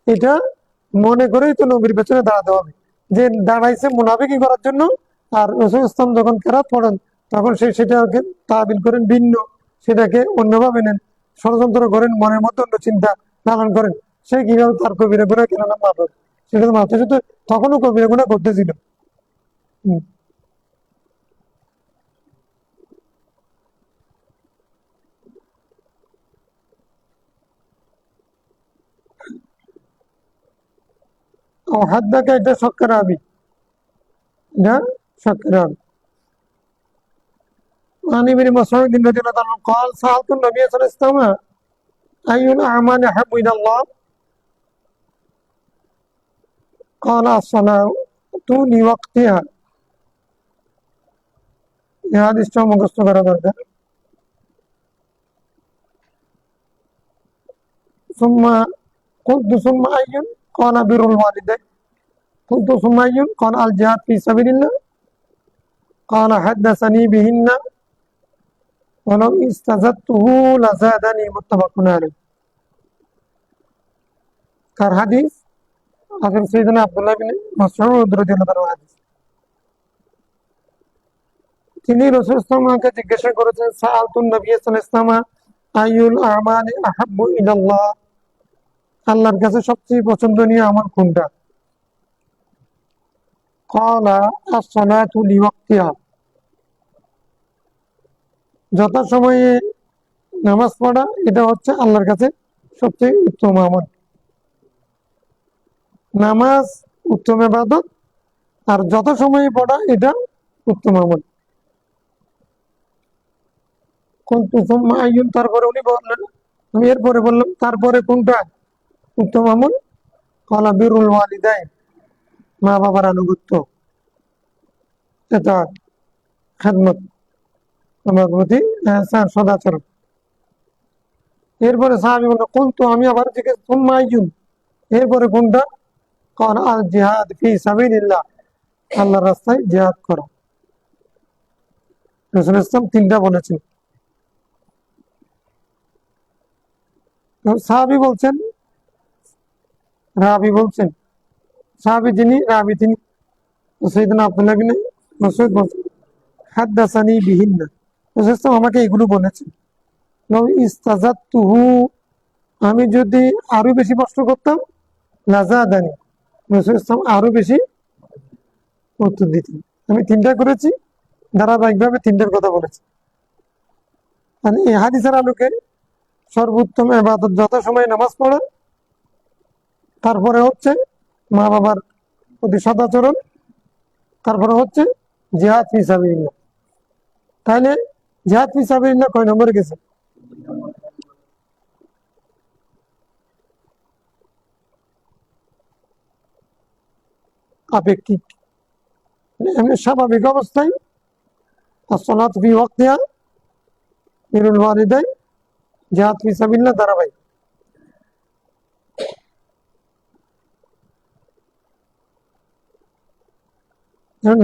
এটা মনে করেই তো নবীর পেছনে দাঁড়াতে হবে। যে দাঁড়াইছে মুনাফিকি করার জন্য, আর রাসূল ইসলাম যখন কেরাত পড়েন তখন সেটাকে তাবিল করেন ভিন্ন, সেটাকে অন্যভাবে নেন, ষড়যন্ত্র করেন, মনের মধ্যে অন্য চিন্তা লালন করেন। সে কিভাবে তার কবিরা গুনাহ কেন না মাফ হবে? সেটা তো মাফ তো তখনও কবিরা গুনাহ করতেছিল। হম। ও হাদ্দাকা, এটা শক্কের আবি, এটা শক্কের আবি। عن ابن مسعود رضي الله عنه قال سألت النبي صلى الله عليه وسلم أي الأعمال أحب إلى الله قال الصلاة لوقتها। এই হাদিসটা মুখস্থ করা দরকার। ثم قلت ثم أي قال بر الوالدين قلت ثم أي قال الجهاد في سبيل الله قال حدثني بهن ولو استزدته لزادني متفق عليه। কার হাদিস? আগে সাইয়েদনা আব্দুল্লাহ বিন মাসউদ রাদিয়াল্লাহু আনহু হাদিস। তিনি রাসূল সাল্লাল্লাহু আলাইহি ওয়াসাল্লামকে জিজ্ঞাসা করেছেন, সাআলতুন নবী সাল্লাল্লাহু আলাইহি ওয়াসাল্লাম আইয়ুল আমালি আহাব্বু ইলাল্লাহ, আল্লাহর কাছে সবচেয়ে পছন্দনীয় আমল কোনটা? ক্বালা আস-সালাতু লিওয়াক্তিহা, যথাসময়ে নামাজ পড়া এটা হচ্ছে আল্লাহর কাছে সবচেয়ে উত্তম আমল। নামাজ উত্তম ইবাদত, আর যত সময়ে পড়া এটা উত্তম আমল। কুনতু সুম্মা আইয়ুন, তারপরে উনি বললেন, আমি এরপরে বললাম তারপরে কোনটা উত্তম আমল? ক্বালা বিরুল ওয়ালিদাইন, মা বাবার আনুগত্য, ইতাআত, খেদমত, আমার প্রতি ইহসান, সদাচরণ। এরপরে সাহাবী বলল, কুনতু, আমি আবার জিজ্ঞেস, সুম্মা আইয়ুন, এরপরে কোনটা? ক্বালা আল জিহাদ ফি সাবিলিল্লাহ, আল্লাহর রাস্তায় জিহাদ করা। রাসূল ইসলাম তিনটা বলেছেন। সাহাবী বলছেন, রাবি বলছেন, সাহাবী যিনি, রাবি তিনি সাইয়েদনা আব্দুল্লাহ বিন মাসউদ বলছেন, হাদ্দাসানি বিহিন্না, রাসূল ইসলাম আমাকে এগুলো বলেছেন। লাউ ইস্তাজাতুহু, আমি যদি আরো বেশি প্রশ্ন করতাম, লাজাদানি, রাসূল ইসলাম আরো বেশি উত্তর দিতেন। আমি তিনটা করেছি, ধারাবাহিকভাবে তিনটার কথা বলেছি। মানে এই হাদিসের আলোকে সর্বোত্তম ইবাদত যথাসময়ে নামাজ পড়া, তারপরে হচ্ছে মা বাবার প্রতি সদাচরণ, তারপরে হচ্ছে জিহাদ ফি সাবিলিল্লাহ। তাহলে জিহাদ ফি সাবিলিল্লাহ কয় নম্বরে গেছে? আপেক্ষিক। এমনি স্বাভাবিক অবস্থায় আসসালাত ফি ওয়াক্তিহা, বিরুল ওয়ালিদাইন, জিহাদ ফি সাবিলিল্লাহ ধারাবাহিক।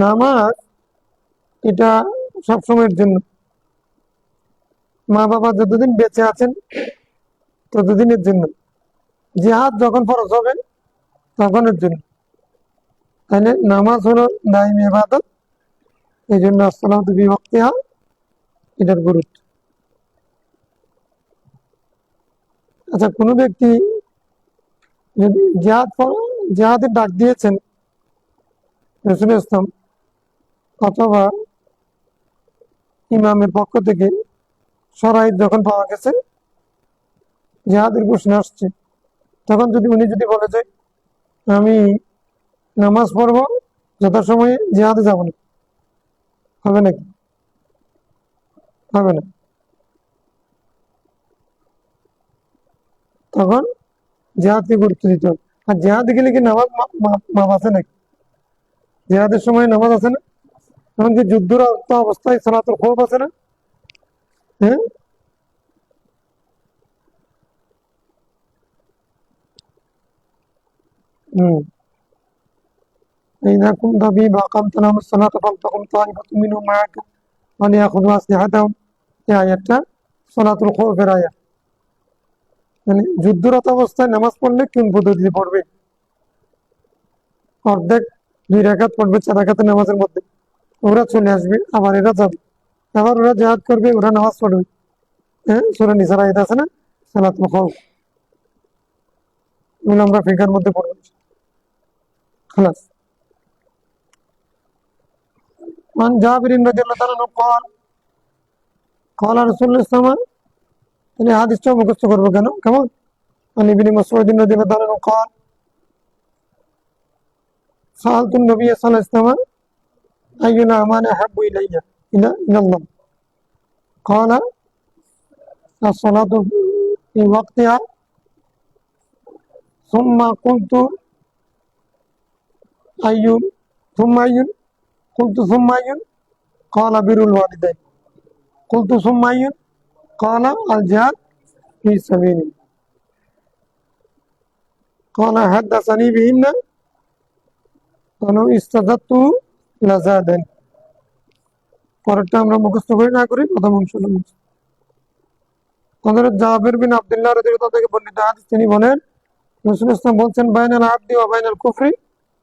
নামাজ এটা সবসময়ের জন্য, মা বাবা যতদিন বেঁচে আছেন ততদিনের জন্য, জিহাদ যখন ফরজ হবে তখনের জন্য। তাহলে নামাজ হলো দায়মি ইবাদত, এই জন্য আসসালাতু ফি ওয়াক্তিহা এটার গুরুত্ব। আচ্ছা, কোনো ব্যক্তি যদি জিহাদের ডাক দিয়েছেন রাসূল ইসলাম অথবা ইমামের পক্ষ থেকে শরাইত যখন পাওয়া গেছে, জিহাদের ঘোষণা আসছে, তখন যদি উনি বলে যে আমি নামাজ পড়বো, যথাসময়ে জিহাদে যাব না, হবে নাকি? হবে না। তখন জিহাদকে গুরুত্ব দিতে হবে। আর জিহাদে গেলে কি নামাজ মাপ আছে নাকি? জিহাদের সময় নামাজ আছে না? এমনকি যুদ্ধরত অবস্থায় সালাতুল খৌফ আছে না? হ্যাঁ, হম। إذا كنت في وأقمت لهم الصلاة فلتقم طائفة منهم معك وليأخذوا أسلحتهم, এই আয়াতটা সালাতুল খৌফের আয়াত। মানে যুদ্ধরত অবস্থায় নামাজ পড়লে কোন পদ্ধতিতে পড়বে? অর্ধেক 2 রাকাত পড়বে 4 রাকাতের নামাজের মধ্যে, ওরা চলে আসবে, আবার এরা যাবে, আবার ওরা জিহাদ করবে, ওরা নামাজ পড়বে। হ্যাঁ, সূরা নিসার আয়াত আছে না, সালাতুল খাউফ, এগুলো আমরা ফিকার মধ্যে পড়বো খালাস। মান জাবির রাদিয়াল্লাহু তাআলা আনহু قال قال رسول الله صلى الله عليه وسلم, তাহলে হাদিসটা মুখস্থ করবো কেন, কেমন? عن ابن مسعود رضي الله عنه قال سألت النبي صلى الله عليه وسلم أي الأعمال أحب إلى الله قال الصلاة في وقتها ثم قلت أي ثم أي قلت ثم أي قال بر الوالدين قلت ثم أي قال الجهاد في سبيل الله قال حدثني بهن ولو استزدت لزادني। পরেরটা আমরা মুখস্থ করি না করি, প্রথম অংশটা মুখস্থ। হযরত জাবির বিন আব্দুল্লাহ রাদিয়াল্লাহু তাআলা থেকে বর্ণিত হাদিস, তিনি বলেন রাসূলুল্লাহ সাল্লাল্লাহু আলাইহি ওয়াসাল্লাম বলছেন, বাইনাল আবদি ওয়া বাইনাল কুফরি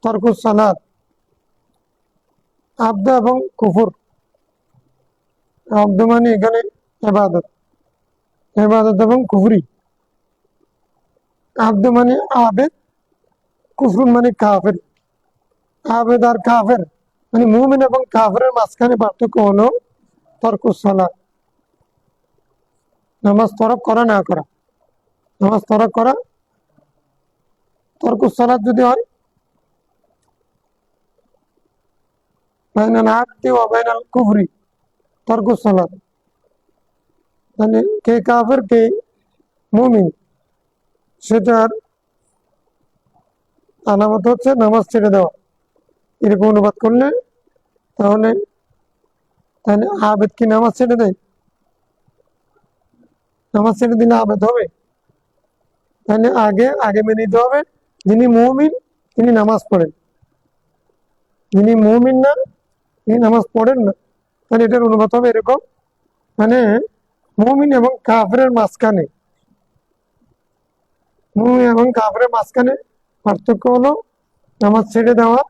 তারকুস সালাত। আবদ এবং কুফর, আবদ মানে এখানে ইবাদত, ইবাদত এবং কুফরি। আবদ মানে আবেদ, কুফর মানে কাফের। আবেদ আর কাফের মানে মুমিন এবং কাফেরের মাঝখানে পার্থক্য হলো তারকুস সালাত, নামাজ তরক করা না করা। নামাজ তরক করা, তরকুস সালাত যদি হয় বাইনাল আবদি ওয়া বাইনাল কুফরি তারকুস সালাত, মানে কে কাফের কে মুমিন সেটার আলামত হচ্ছে নামাজ ছেড়ে দেওয়া। এরকম অনুবাদ করলে তাহলে তাহলে আবেদ কি নামাজ ছেড়ে দেয়? নামাজ ছেড়ে দিলে আবেদ হবে? তাহলে আগে আগে মেনে নিতে হবে যিনি মুমিন তিনি নামাজ পড়েন, যিনি মুমিন না তিনি নামাজ পড়েন না। তাহলে এটার অনুবাদ হবে এরকম, মানে মুমিন এবং কাফেরের মাঝখানে, মুমিন এবং কাফেরের মাঝখানে পার্থক্য হলো নামাজ ছেড়ে দেওয়া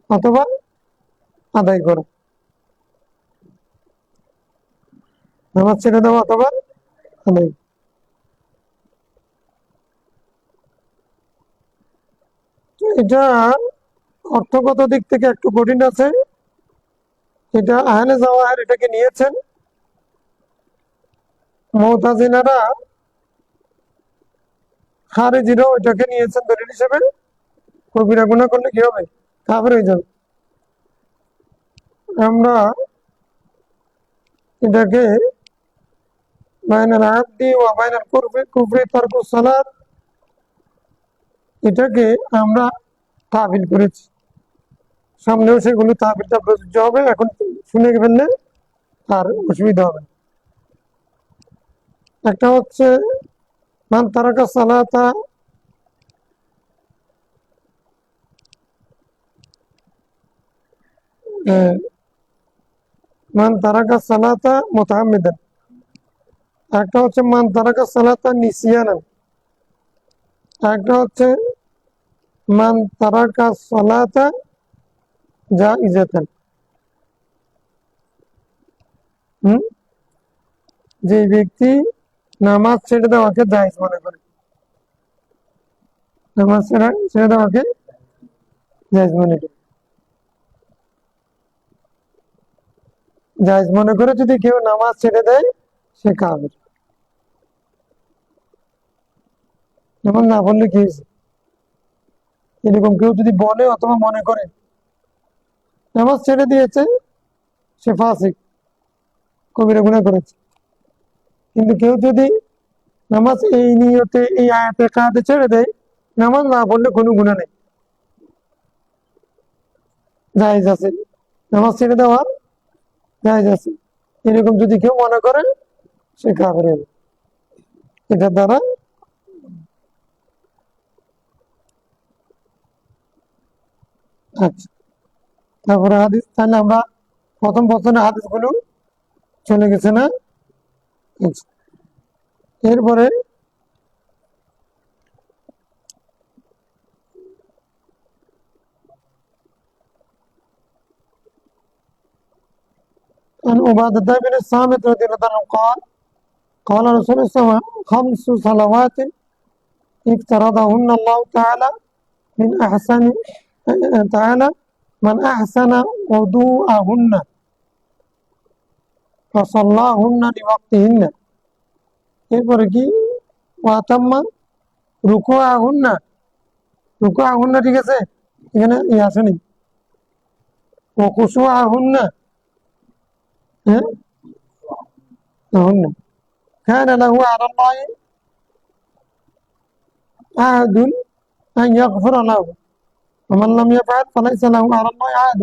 অথবা আদায় করা। নামাজ ছেড়ে দেওয়া অথবা আদায়। এটা অর্থগত দিক থেকে একটু কঠিন আছে। এটা আহলে জাওয়াহির এটাকে নিয়েছেন, মুতাজিলারা খারিজিরাও এটাকে নিয়েছেন দলিল হিসেবে। কবিরা গুনাহ করলে কি হবে? কাফের হয়ে যাবে। আমরা এটাকে বাইনাল আবদি ওয়া বাইনাল কুফরি তারকুস সালাত, এটাকে আমরা তাবিল করেছি। সামনেও সেগুলো তাবিলটা প্রযোজ্য হবে, এখন শুনে ফেললে আর অসুবিধা হবে। একটা হচ্ছে মান তারাকা সালাতা মান তারাকা সালাতা মুতাআম্মিদান, একটা হচ্ছে মান তারাকা সালাতা নিসিয়ানান, একটা হচ্ছে মান তারাকা সালাতা জাইজাতান। যে ব্যক্তি নামাজ ছেড়ে দেওয়াকে জায়েজ মনে করে, নামাজ ছেড়ে দেওয়াকে জায়েজ মনে করে, জায়েজ মনে করে যদি কেউ নামাজ ছেড়ে দেয় সে কাফের। নামাজ না পড়লে কি হয়েছে? এরকম কেউ যদি বলে অথবা মনে করে নামাজ ছেড়ে দিয়েছে সে ফাসিক, কবিরা গুনাহ করেছে। কিন্তু কেউ যদি নামাজ এই নিয়তে এই আয়াতে কাঁধে ছেড়ে দেয়, নামাজ না পড়লে কোনো গুনাহ নেই, জায়েজ আছে, নামাজ ছেড়ে দেওয়ার জায়েজ আছে। এরকম যদি কেউ মনে করে সে কাফের হবে। এটার দ্বারা আচ্ছা, তারপরে হাদিস, তাহলে আমরা প্রথম বছরের হাদিস গুলো চলে গেছে না? আচ্ছা, এরপরে عن عبادة بن الصامت رضي الله عنه قال قال رسول الله صلى الله عليه وسلم 5 صلوات افترضهن الله تعالى من أحسن تعالى من أحسن وضوءهن فصلاهن لوقتهن এরপরে কি ওয়াতাম্মা রুকুআহুন্না রুকুআহুন্না ঠিক আছে এখানে আসেনি ও খুশুআহুন্না হ্যাঁ হুন্না كان له على الله عهد أن يغفر له ومن لم يفعل فليس له على الله عهد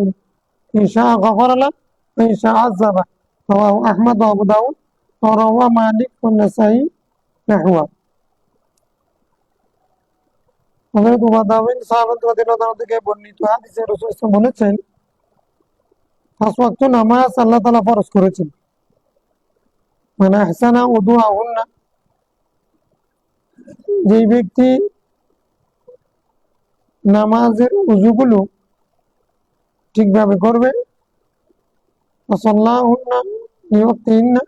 إن شاء غفر له وإن شاء عذبه رواه أحمد وأبو داود ورواه مالك والنسائي نحوه হযরত উবাদা বিন সামিত রাদিয়াল্লাহু আনহু থেকে বর্ণিত হাদিসে রাসূল সাল্লাল্লাহু আলাইহি ওয়াসাল্লাম বলেছেন 5 ওয়াক্ত নামাজ আল্লাহ তাআলা ফরজ করেছেন মানে আহসানা উযুআহুন্না যে ব্যক্তি নামাজের উযুগুলো ঠিকভাবে করবে সাল্লাহুন্না লিওয়াক্তিহিন্না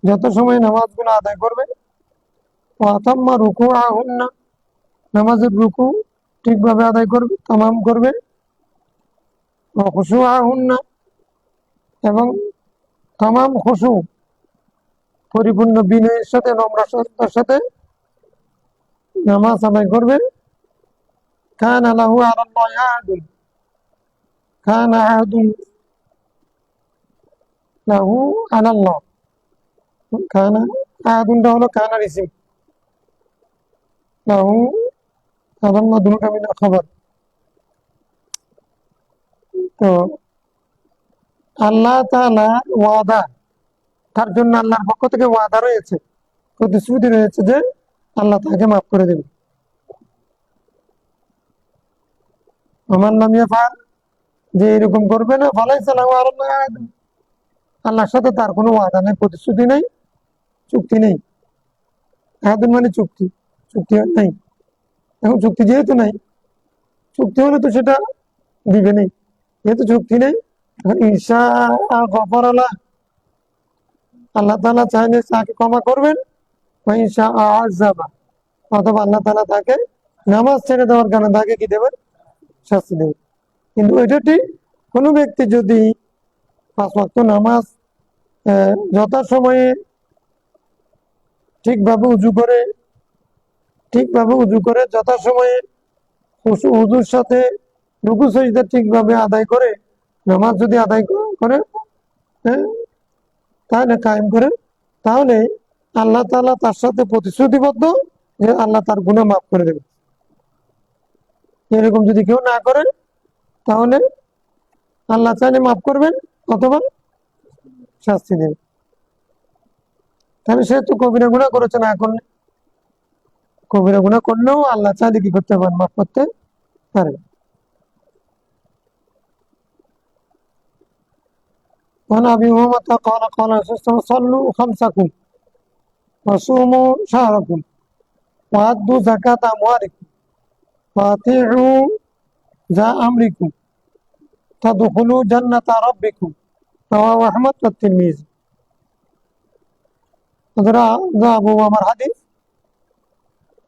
যত সময় নামাজগুলো আদায় করবে ওয়া তাম্মা রুকুআহুন্না নামাজের রুকু ঠিকভাবে আদায় করবে তামাম করবে ওয়া খুশুআহুন্না এবং তামাম খুশু পরিপূর্ণ বিনয়ের সাথে নম্রতার সাথে নামাজ আদায় করবে কানা লাহু আলাল্লাহি আহাদুন কানা আহাদুন লাহু আলাল্লাহ কানা আহাদুনটা হলো কানার ইসিম লাহু আলাল্লাহ দুটোটা মিলে খবর তো আল্লাহ তাআলা ওয়াদা তার জন্য আল্লাহর পক্ষ থেকে ওয়াদা রয়েছে প্রতিশ্রুতি রয়েছে যে আল্লাহ তাকে মাফ করে দেবে আমার নাম ইয়াফাল যে এরকম করবে না ফালাইসা লাহু আলাল্লাহি আহাদুন আল্লাহর সাথে তার কোনো ওয়াদা নেই প্রতিশ্রুতি নেই চুক্তি নেই আহাদুন মানে চুক্তি চুক্তি নেই এখন চুক্তি যেহেতু নাই চুক্তি হলে তো সেটা দিবে নেই যেহেতু চুক্তি নেই এখন ইনশাআল্লাহ গফরাল্লাহ আল্লাহ তাআলা চাইলে তাকে ক্ষমা করবেন ওয়া ইনশাআল্লাহ আযাবা অথবা আল্লাহ তাআলা তাকে নামাজ ছেড়ে দেওয়ার কারণে তাকে কি দেবেন শাস্তি দেবেন কিন্তু এটা ঠিক কোনো ব্যক্তি যদি 5 ওয়াক্ত নামাজ যথাসময়ে ঠিকভাবে উযু করে যথাসময়ে উযুর সাথে রুকু সিজদা ঠিকভাবে আদায় করে নামাজ যদি আদায় করে তাহলে কায়েম করে তাহলে আল্লাহ তাআলা তার সাথে প্রতিশ্রুতিবদ্ধ যে আল্লাহ তার গুনাহ মাফ করে দেবে এরকম যদি কেউ না করে তাহলে আল্লাহ চাইলে মাফ করবেন অথবা শাস্তি দেবেন তাহলে সে তো কবিরা গুনাহ করেছে না করলে কবিরা গুনাহ করলেও আল্লাহ চাইলে কি করতে পারেন মাফ করতে পারেন وعن أبي هريرة قال قال رسول الله صلوا خمسكم وصوموا شهركم وأدوا زكاة أموالكم وأطيعوا ذا أمركم تدخلوا جنة ربكم رواه أحمد والترمذي আবু আমার হাদিস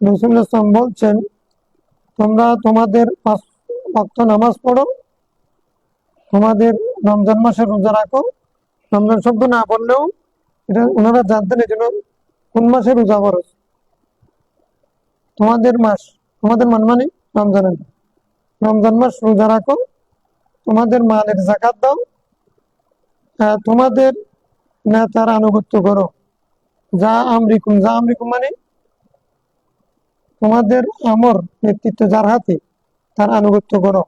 রাসূলুল্লাহ সাল্লাল্লাহু আলাইহি ওয়াসাল্লাম বলছেন তোমরা তোমাদের 5 ওয়াক্ত নামাজ পড়ো তোমাদের রমজান মাসে রোজা রাখো রমজান শব্দ না বললেও এটা ওনারা জানতেন এই জন্য কোন মাসে রোজা ফরজ তোমাদের মাস তোমাদের মানে রমজান মাস রোজা রাখো তোমাদের মালের যাকাত দাও তোমাদের নেতার আনুগত্য করো যা আমরিকুম মানে তোমাদের আমর নেতৃত্ব যার হাতে তার আনুগত্য করো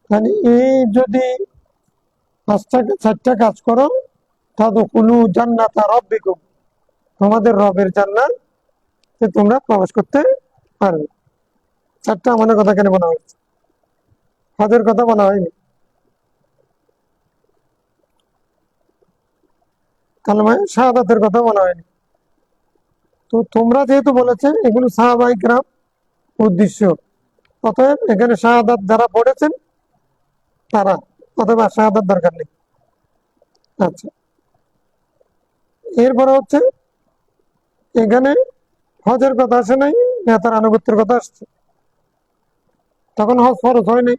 মানে এই যদি 4টা কাজ করো তাদখুলু জান্নাতা রাব্বিকুম তোমাদের রবের জান্নাতে তোমরা প্রবেশ করতে পারবে 4টা আমাদের কথা কেন বলা হয়েছে হজের কথা বলা হয়নি কালেমা শাহাদাতের কথা বলা হয়নি তো তোমরা যেহেতু বলেছে এগুলো সাহাবায়ে কেরাম উদ্দেশ্য অতএব এখানে শাহাদাত যারা পড়েছেন তারা অথবা শাহাদাত দরকার নেই আচ্ছা, এরপরে হচ্ছে এখানে হজের কথা আসে নাই, নেতার আনুগত্যের কথা আসছে। তখন হজ ফরজ হয় নাই,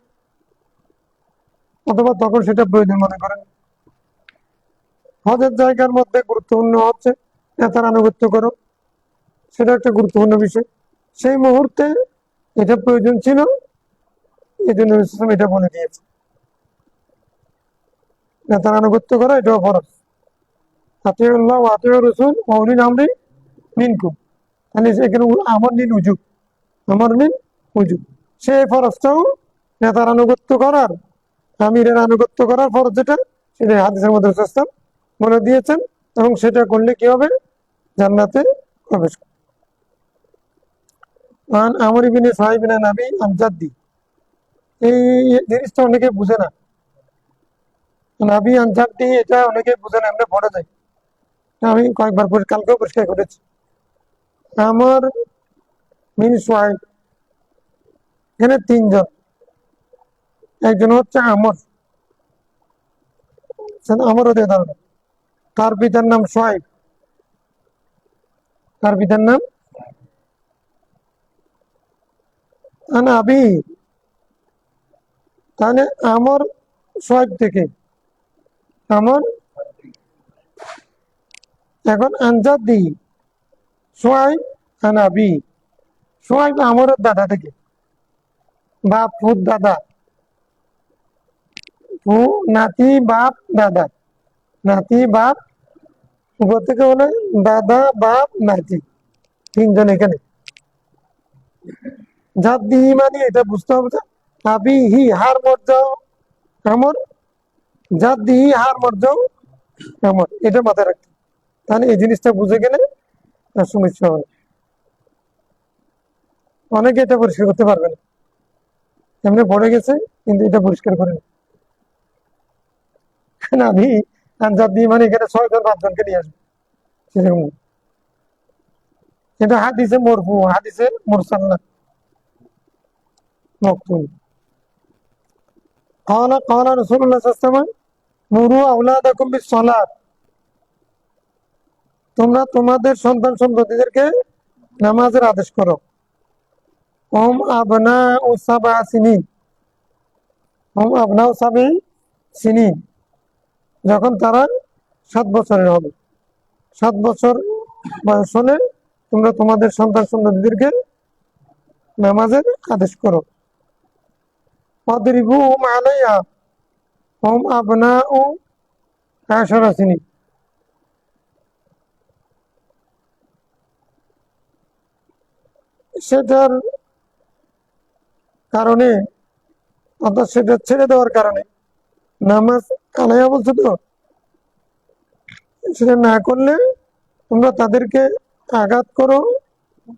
অথবা তখন সেটা প্রয়োজন মনে করেন। হজের জায়গার মধ্যে গুরুত্বপূর্ণ হচ্ছে নেতার আনুগত্য করো, সেটা একটা গুরুত্বপূর্ণ বিষয়। সেই মুহূর্তে এটা প্রয়োজন ছিল, এই জন্য ইসলাম এটা বলে দিয়েছে নেতার আনুগত্য করা এটাও ফরজ। আতিউল্লাহ ওয়া আতিউর রাসূল ওয়া উলিল আমরি মিনকুম, মানে এখানে আমর নিন উজুব, আমর নিন উজুব। সেই ফরজটাও নেতার আনুগত্য করার, আমিরের আনুগত্য করার ফরজ যেটা, সেটা হাদিসের মধ্যে রাসূল বলে দিয়েছেন, এবং সেটা করলে কি হবে? জান্নাতে প্রবেশ করবে। আন আমর ইবনে সুহাইব বিন নাবি আন জাদ্দি, এই জিনিসটা অনেকে বুঝে না। নাবি আন জাদ্দি এটা অনেকে বুঝে না, এমনি পড়ে যায়। আমি কয়েকবার কালকেও পরিষ্কার করেছি। আমর বিন সুহাইব, এখানে তিনজন। একজন হচ্ছে আমর, আমর ওদের ধারণা, তার পিতার নাম সোহাইব, তার পিতার নাম আবি। তাহলে আমর সোহাইব থেকে, আমর, এখন আনজাদ দি সোহাইব আবি। সোহাইব আমরের দাদা থেকে, বাপ ফুত দাদা, ফু নাতি বাপ দাদা, নাতি বাপ, উপর থেকে হলে দাদা বাপ নাতি, তিনজন এখানে। জাত দিহি মানে এটা বুঝতে হবে যে আবি হি হার মর্যাও আমর, জাত দিহি হার মর্যাও আমর, এটা মাথায় রাখতে। তাহলে এই জিনিসটা বুঝে গেলে আর সমস্যা হবে। অনেকে এটা পরিষ্কার করতে পারবে না, এমনি পড়ে গেছে কিন্তু এটা পরিষ্কার করে না। আমি জাত দিহি মানে এখানে 6 জন 5 জনকে নিয়ে আসবে, সেরকম না। এটা হাদিসে মরফু, হাদিসে মুরসাল না, মকতুল। قال رسول الله صلى الله عليه وسلم মুরু আওলাদাকুম বিসসালাত, তোমরা তোমাদের সন্তান সন্ততিদেরকে নামাজের আদেশ করো। ওম আবনাউ সাবআ সিনিন, ওম আবনাউ সাবঈ সিনিন, যখন তারা 7 বছরের হবে। 7 বছর বয়স হলে তোমরা তোমাদের সন্তান সন্ততিদেরকে নামাজের আদেশ করো। ওয়াদরিবুহুম আলাইহা ওম আবনাউ আশারা সিনিন, সেটার কারণে, অর্থাৎ সেটা ছেড়ে দেওয়ার কারণে, নামাজ আলাইহা বলছে তো, সেটা না করলে তোমরা তাদেরকে আঘাত করো,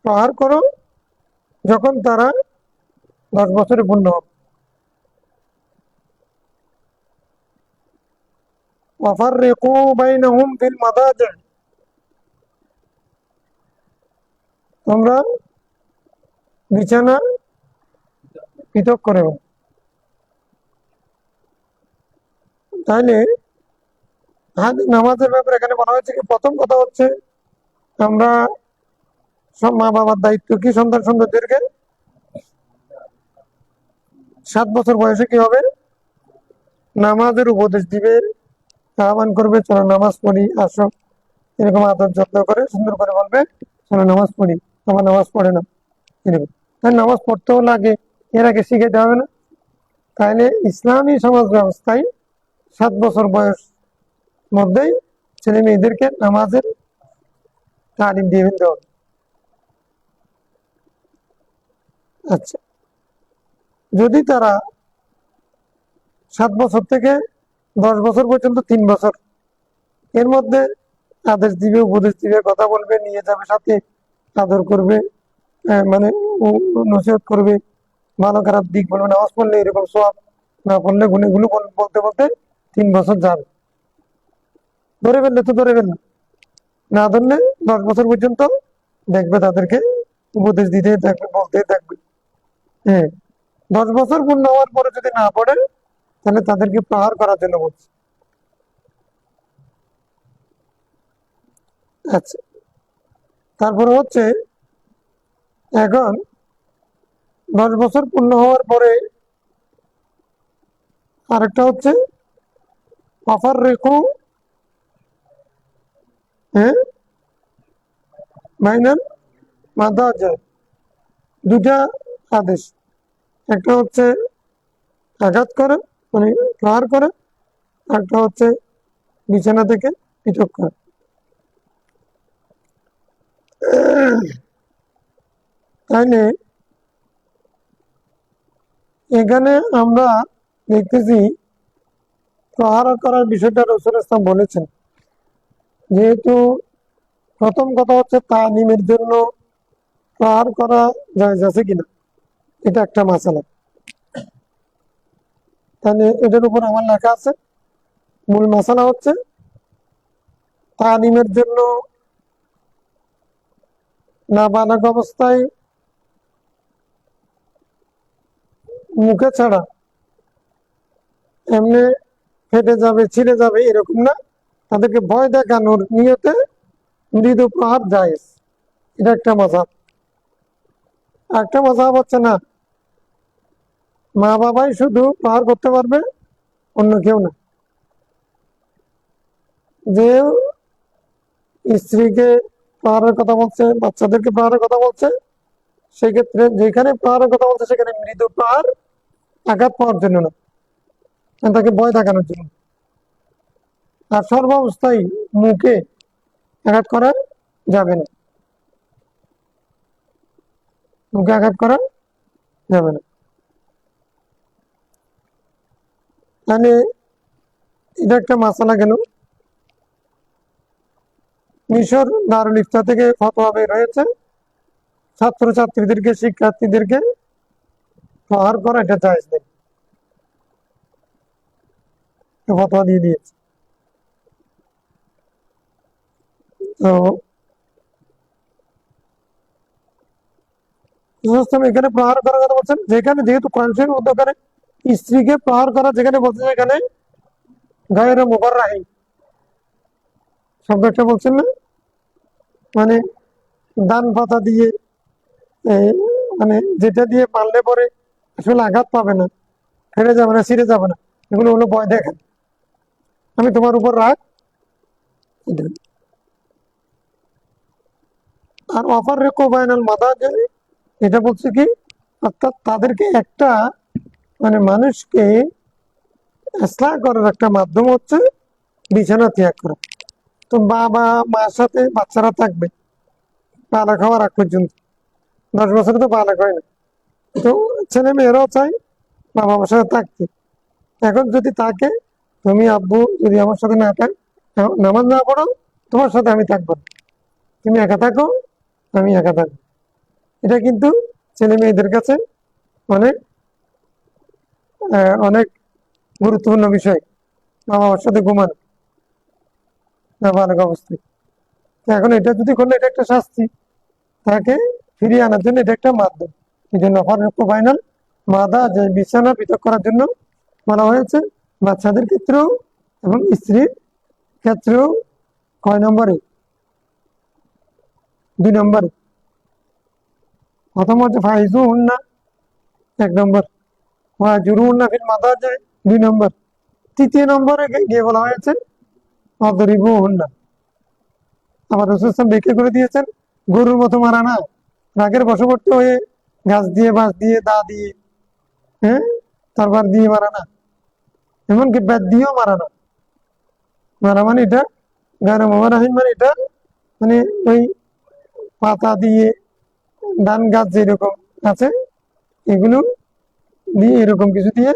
প্রহার করো, যখন তারা 10 বছরে পূর্ণ হবে। ওয়াফাররিকু বাইনাহুম ফিল মাদাজি, তোমরা বিছানা পৃথক করে। তাইলে নামাজের ব্যাপারে এখানে বলা হয়েছে কি, প্রথম কথা হচ্ছে আমরা সব মা বাবার দায়িত্ব কি সন্তান সন্ততিদেরকে 7 বছর বয়সে কি হবে? নামাজের উপদেশ দিবে, আহ্বান করবে, চলো নামাজ পড়ি, আসো, এরকম আদর যত্ন করে সুন্দর করে বলবে, চলো নামাজ পড়ি, আমার নামাজ পড়ে না, এরকম। তাই নামাজ পড়তেও লাগে, এর আগে শিখাতে হবে না? তাহলে ইসলামী সমাজ ব্যবস্থায় 7 বছর বয়স মধ্যেই ছেলে মেয়েদেরকে নামাজের তালিম দিয়ে ফেলতে হবে। আচ্ছা, যদি তারা 7 বছর থেকে 10 বছর পর্যন্ত 3 বছর এর মধ্যে আদেশ দিবে, উপদেশ দিবে, কথা বলবে, নিয়ে যাবে সাথে, আদর করবে, মানে নসিহত করবে, ভালো খারাপ দিক বলবে, নামাজ পড়লে এরকম সওয়াব, না পড়লে গুণেগুলো বলতে বলতে 3 বছর যাবে। ধরে ফেললে তো ধরে ফেললে, না ধরলে 10 বছর পর্যন্ত দেখবে তাদেরকে উপদেশ দিতে থাকবে, বলতে থাকবে। হ্যাঁ, 10 বছর পূর্ণ হওয়ার পরে যদি না পড়ে, তাহলে তাদেরকে প্রহার করার জন্য বলছে। আচ্ছা, তারপরে হচ্ছে এখন 10 বছর পূর্ণ হওয়ার পরে আরেকটা হচ্ছে অফার রেখো, হ্যাঁ, মাইনার মাদা যায়, দুটা আদেশ। একটা হচ্ছে আঘাত করে, মানে প্রহার করে, একটা হচ্ছে বিছানা থেকে পৃথক করে। তাইলে এখানে আমরা দেখতেছি প্রহার করার বিষয়টা রাসূল ইসলাম বলেছেন, যেহেতু প্রথম কথা হচ্ছে তালিমের জন্য প্রহার করা জায়েজ আছে কিনা, এটা একটা মাসালা। তাহলে এটার উপর আমার লেখা আছে, মূল মাসালা হচ্ছে তালিমের জন্য নাবালক অবস্থায় মুখে ছাড়া এমনি ফেটে যাবে, ছিঁড়ে যাবে এরকম না, তাদেরকে ভয় দেখানোর নিয়তে মৃদু প্রহার জায়েজ, এটা একটা মাযহাব। একটা মাযহাব হচ্ছে না, মা বাবাই শুধু প্রহার করতে পারবে, অন্য কেউ না। যে স্ত্রীকে প্রহারের কথা বলছে, বাচ্চাদেরকে প্রহারের কথা বলছে, সেক্ষেত্রে যেখানে প্রহারের কথা বলছে সেখানে মৃদু প্রহার, আঘাত পাওয়ার জন্য না, তাকে ভয় দেখানোর জন্য। আর সর্বাবস্থায় মুখে আঘাত করা যাবে না, মুখে আঘাত করা যাবে না। তাহলে এটা একটা মাসালা গেল। মিশর দারুল ইফতা থেকে ফতোয়া বের হয়েছে, ছাত্রছাত্রীদেরকে, শিক্ষার্থীদেরকে প্রহার করা এটা জায়েজ নেই, ফতোয়া দিয়ে দিয়েছে। তো এখানে প্রহার করার কথা বলছেন, যেখানে যেহেতু কোরআনের মধ্যে ওখানে স্ত্রীকে প্রহার করা যেখানে বলছে, সেখানে গায়ের মুবাররাহি শব্দ একটা বলছেন না, মানে দান পাতা দিয়ে, মানে যেটা দিয়ে পারলে পরে আসলে আঘাত পাবে না, ফেরে যাবে না, ছিঁড়ে যাবে না, এগুলো হলো ভয় দেখেন, আমি তোমার উপর রাগ। আর অফার রেখো বাইনাল মাদা, এটা বলছে কি, অর্থাৎ তাদেরকে একটা, মানে মানুষকে ইসলাহ করার একটা মাধ্যম হচ্ছে বিছানা ত্যাগ করা। তো বাবা মার সাথে বাচ্চারা থাকবে বালক হওয়ার আগ পর্যন্ত, 10 বছরে তো বালক হয় না, তো ছেলে মেয়েরাও চাই বাবা মার সাথে থাকতে। এখন যদি তাকে, তুমি আব্বু যদি আমার সাথে না থাক, নামাজ না পড়ো, তোমার সাথে আমি থাকবো না, তুমি একা থাকো, আমি একা থাকবো, এটা কিন্তু ছেলে মেয়েদের কাছে অনেক অনেক গুরুত্বপূর্ণ বিষয়, বাবা মার সাথে ঘুমানো না বালক অবস্থায়। তো এখন এটা যদি করলে এটা একটা শাস্তি, তাকে ফিরিয়ে আনার জন্য এটা একটা মাধ্যম। এই জন্য ফাইনাল মাদা, যে বিছানা পৃথক করার জন্য বলা হয়েছে, বাচ্চাদের ক্ষেত্রেও এবং স্ত্রীর ক্ষেত্রেও। কয় নম্বরে? 2 নম্বরে। প্রথম হচ্ছে ফাইজু হুন্না, 1 নম্বর, জুরু হুন্না ফিল মাদা, যে 2 নম্বর। 3 নম্বরে গিয়ে বলা হয়েছে অদরিবু হুন্না। আবার রাসূল ব্যাখ্যা করে দিয়েছেন, গরুর মতো মারা না, রাগের বশবর্তী হয়ে গাছ দিয়ে, বাঁশ দিয়ে, দা দিয়ে, হ্যাঁ, তরবার দিয়ে মারা না, এমনকি ব্যাট দিয়েও মারা না। মারা মানে এটা গায়ের মোবারহিন, মানে এটা মানে ওই পাতা দিয়ে, ধান গাছ যেরকম আছে এগুলো দিয়ে, এরকম কিছু দিয়ে,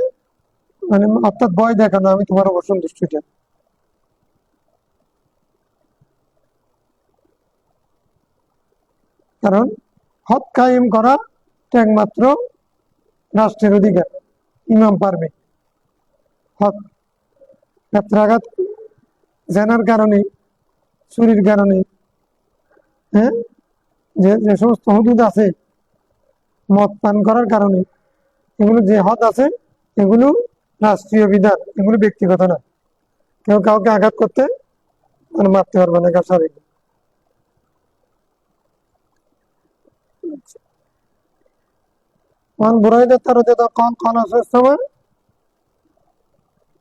মানে অর্থাৎ ভয় দেখানো, আমি তোমার উপর সন্তুষ্ট। এটা কারণ হক কায়েম করা একমাত্র রাষ্ট্রের অধিকার, ইমাম পারবে। হক ক্ষেত্রাঘাত জেনার কারণে, চুরির কারণে, হ্যাঁ, যে সমস্ত হুদুদ আছে, মদ পান করার কারণে, এগুলো যে হদ আছে, এগুলো রাষ্ট্রীয় বিধান, এগুলো ব্যক্তিগত না। কেউ কাউকে আঘাত করতে, মানে মারতে পারবে না, শারীরিক। وعن بريدة رضي الله عنه قال صلى الله عليه وسلم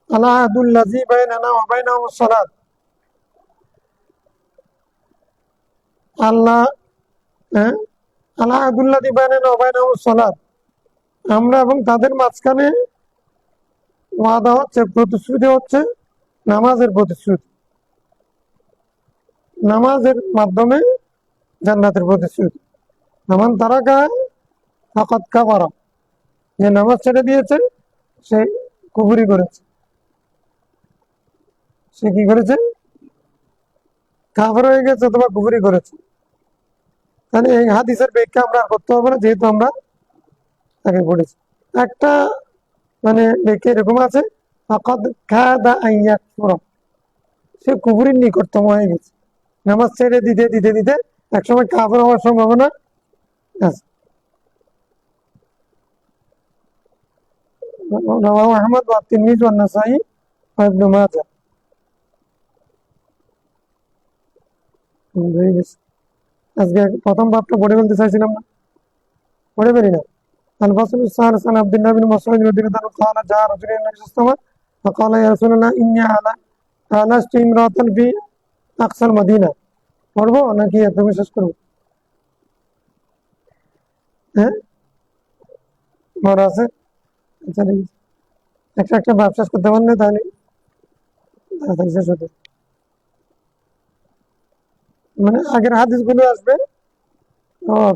العهد الذي بيننا وبينهم الصلاة আল্লাহ العهد الذي بيننا وبينهم الصلاة আমরা এবং তাদের মাঝখানে ওয়াদা হচ্ছে, প্রতিশ্রুতি হচ্ছে নামাজের প্রতিশ্রুতি, নামাজের মাধ্যমে জান্নাতের প্রতিশ্রুতি। নামান তারাকা ফাকাদ কাফারা, যে নামাজ ছেড়ে দিয়েছে সে কুফরি করেছে। সে কি করেছে? কাফের হয়ে গেছে অথবা কুফরি করেছে। তাহলে এই হাদিসের ব্যাখ্যা আমরা করতে হবে না, যেহেতু আমরা তাকে পড়েছি। একটা মানে ব্যাখ্যা এরকম আছে, ফাকাদ কাদা আন ইয়াকফুরা, সে কুফরির নিকটতম হয়ে গেছে। নামাজ ছেড়ে দিতে দিতে দিতে একসময় কাফের হওয়ার সম্ভাবনা আছে। রাওয়াহু আহমদ ওয়া তিরমিজি ওয়া নাসাঈ ওয়া ইবনে মাজাহ। আজকে প্রথম বাবটা পড়ে বলতে চাইছিলাম না, পড়ে বেরি না। الفصل الثالث عن عبد الله بن مسعود رضي الله عنه قال جاء رجل الى النبي صلى الله عليه وسلم فقال يا رسول الله اني آلست امرأة في اقصى المدينة। পড়বো নাকি তুমি শেষ করবো? হ্যাঁ, মনে আছে? আচ্ছা, একটা একটা ভাব শেষ করতে পারলে তাহলে শেষ হতো। মানে আগের হাদিস গুলো আসবে,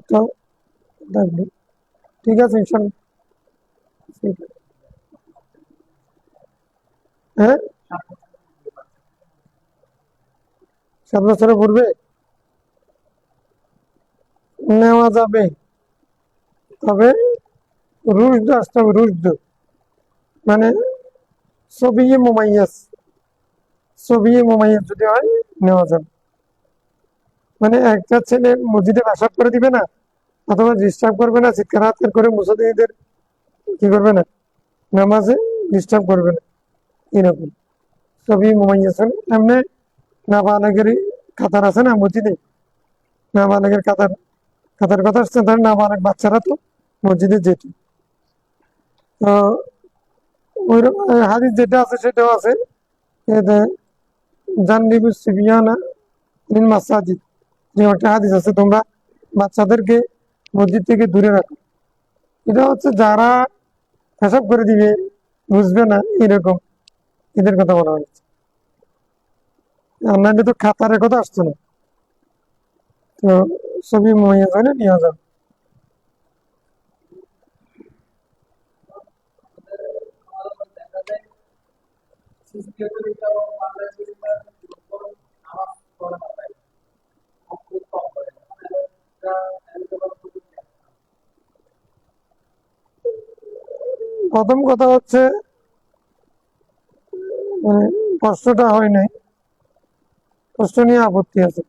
তো দেখবে। ঠিক আছে, ইনশাল্লাহ। হ্যাঁ, 7 বছরের পূর্বে নেওয়া যাবে, তবে রুশদ আসতে হবে। রুশদ মানে সবিয়ে মুমাইয়াজ, সবিয়ে মুমাইয়াজ যদি হয় নেওয়া যাবে। মানে একটা ছেলে মসজিদে পেশাব করে দিবে না, অথবা ডিস্টার্ব করবে না, চিৎকার করে মুসল্লিদের কি করবে না, নামাজে ডিস্টার্ব করবে না, এরকম সবই মুমাইয়াজ। এমনি নাবালেগের কাতার আছে না মসজিদে, নাবালেগের কাতার, কাতার কথা আসছে, তার নাবালেগ বাচ্চারা তো মসজিদে যেত। তো ওই হাদিস যেটা আছে সেটাও আছে, জান্নিবু সিবিয়ানা মিন মাসাজিদ, যে একটা হাদিস আছে, তোমরা বাচ্চাদেরকে মসজিদ থেকে দূরে রাখো। এটা হচ্ছে যারা পেশাব করে দিবে, বুঝবে না, এরকম এদের কথা বলা হয়েছে। অনলাইনে তো খাতারের কথা আসছে না, তো ছবি মহিয়া যায় না নিয়ে যাবে। প্রথম কথা হচ্ছে প্রশ্নটা হয় নাই, প্রশ্ন নিয়ে আপত্তি আছে।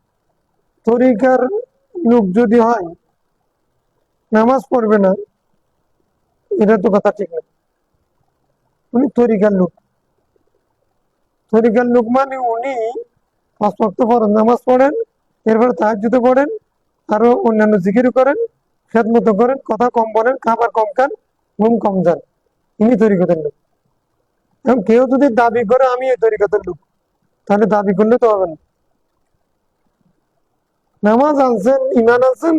তরিকার লোক যদি হয় নামাজ পড়বে না, এটা তো কথা ঠিক না। উনি তরিকার লোক, তরিকার লোক মানে উনি 5 ওয়াক্ত ফরজ নামাজ পড়েন, এরপরে তাহাজ্জুদ পড়েন, আরো অন্যান্য জিকির করেন, খেদমত করেন, কথা কম বলেন, খাবার কম খান, ঘুম কম যান, ইনি তরিকতের লোক। এবং কেউ যদি দাবি করে আমি এই তরিকতের লোক, তাহলে দাবি করলে তো হবে না। নামাজ আনছেন, ইমান আনছেন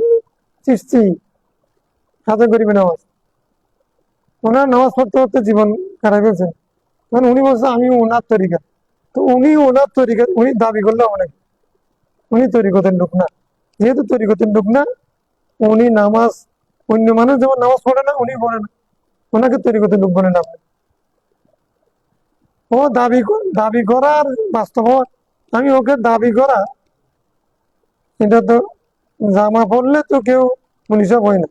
চিস্তি, হাতে করিবে নামাজ, ওনার নামাজ পড়তে পড়তে জীবন কাটাই ফেলছেন, মানে উনি বলছে আমি ওনার তরিকা। তো উনি ওনার তরিকা, উনি দাবি করলে অনেক, উনি তরিকতের লোক না। যেহেতু তরিকতের লোক না, উনি নামাজ, অন্য মানুষ যেমন নামাজ পড়ে না, উনি পড়ে না, ওনাকে তরিকতের লোক বলে না। ও দাবি করার বাস্তব, আমি ওকে দাবি করা, এটা তো জামা পড়লে তো কেউ পুলিশও হয় না,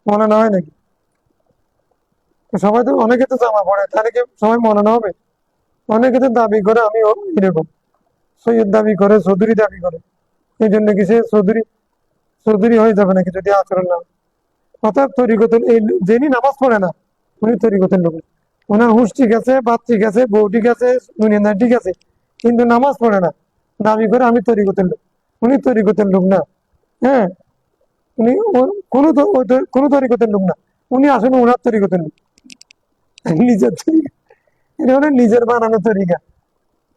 মনে না হয় নাকি? সবাই তো, অনেকে তো জামা পড়ে, তাহলে কি সবাই মনে না হবে? অনেকে তো দাবি করে আমি এরকম, সৈয়দ দাবি করে, চৌধুরী দাবি করে, এই জন্য কি সে চৌধুরী হয়ে যাবে নাকি যদি আচরণ না? অর্থাৎ তরিকতের এই যিনি নামাজ পড়ে না, উনি তরিকতের লোক। ওনার হুঁশ ঠিক আছে, বাদ ঠিক আছে, বউ ঠিক আছে, দুনিয়াদার ঠিক আছে, কিন্তু নামাজ পড়ে না, দাবি করে আমি তরিকতের লোক, উনি তরিকতের লোক না। হ্যাঁ, উনি কোনো তরিকতের লোক না, উনি আসলে ওনার তরিকতের লোক, নিজের তরিকা, এটা হলো নিজের বানানো তরিকা।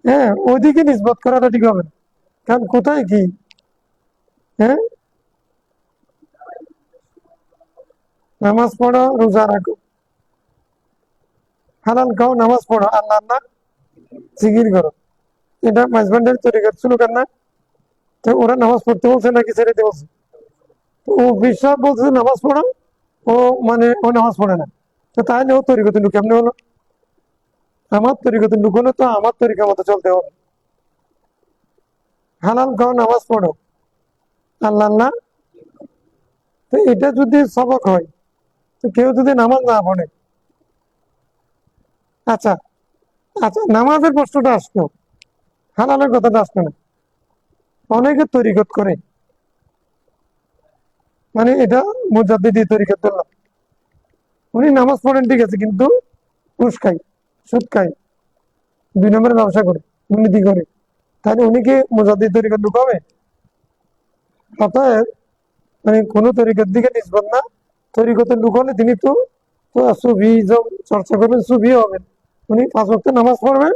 হ্যাঁ, ওইদিকে নিসবত করাটা ঠিক হবে না, কারণ কোথায় কি। হ্যাঁ, নামাজ পড়ো, রোজা রাখো, হালাল খাও, নামাজ পড়ো, আল্লাহ আল্লাহ জিকির করো, এটা হাজব্যান্ডের তরিকা ছিল কেন না? তো ওরা নামাজ পড়তে বলছে নাকি ছেড়ে দিতে বলছে? তো ও বিশ্বাস বলছে নামাজ পড়ো, ও মানে ও নামাজ পড়ে না, তো তাহলে ও তরিকতের লোক কেমনে হলো? আমার তরিকতের লোক হলে তো আমার তরিকা মতো চলতে হবে। হালাল খাও, নামাজ পড়ো, আল্লাহ আল্লাহ। তো এটা যদি সবক হয়, তো কেউ যদি নামাজ না পড়ে, আচ্ছা আচ্ছা, নামাজের প্রশ্নটা আসলো, হালালের কথাটা আসলো না। অনেকে তরিকত করে, মানে এটা মুজাদ্দিদি তরিকত ধরলাম, উনি নামাজ পড়েন ঠিক আছে, কিন্তু ঘুষ খাই, সুদ খাই, 2 নম্বরের ব্যবসা করে, দুর্নীতি করে, তাহলে উনি কি মুজাদ্দিদ তরিকত লোক হবে? অতএব মানে কোনো তরিকত দিকে নিসবত না, তরিকতের লোক হলে তিনি তো সুফিজম চর্চা করবেন, সুফি হবেন। উনি 5 ওয়াক্ত নামাজ পড়বেন,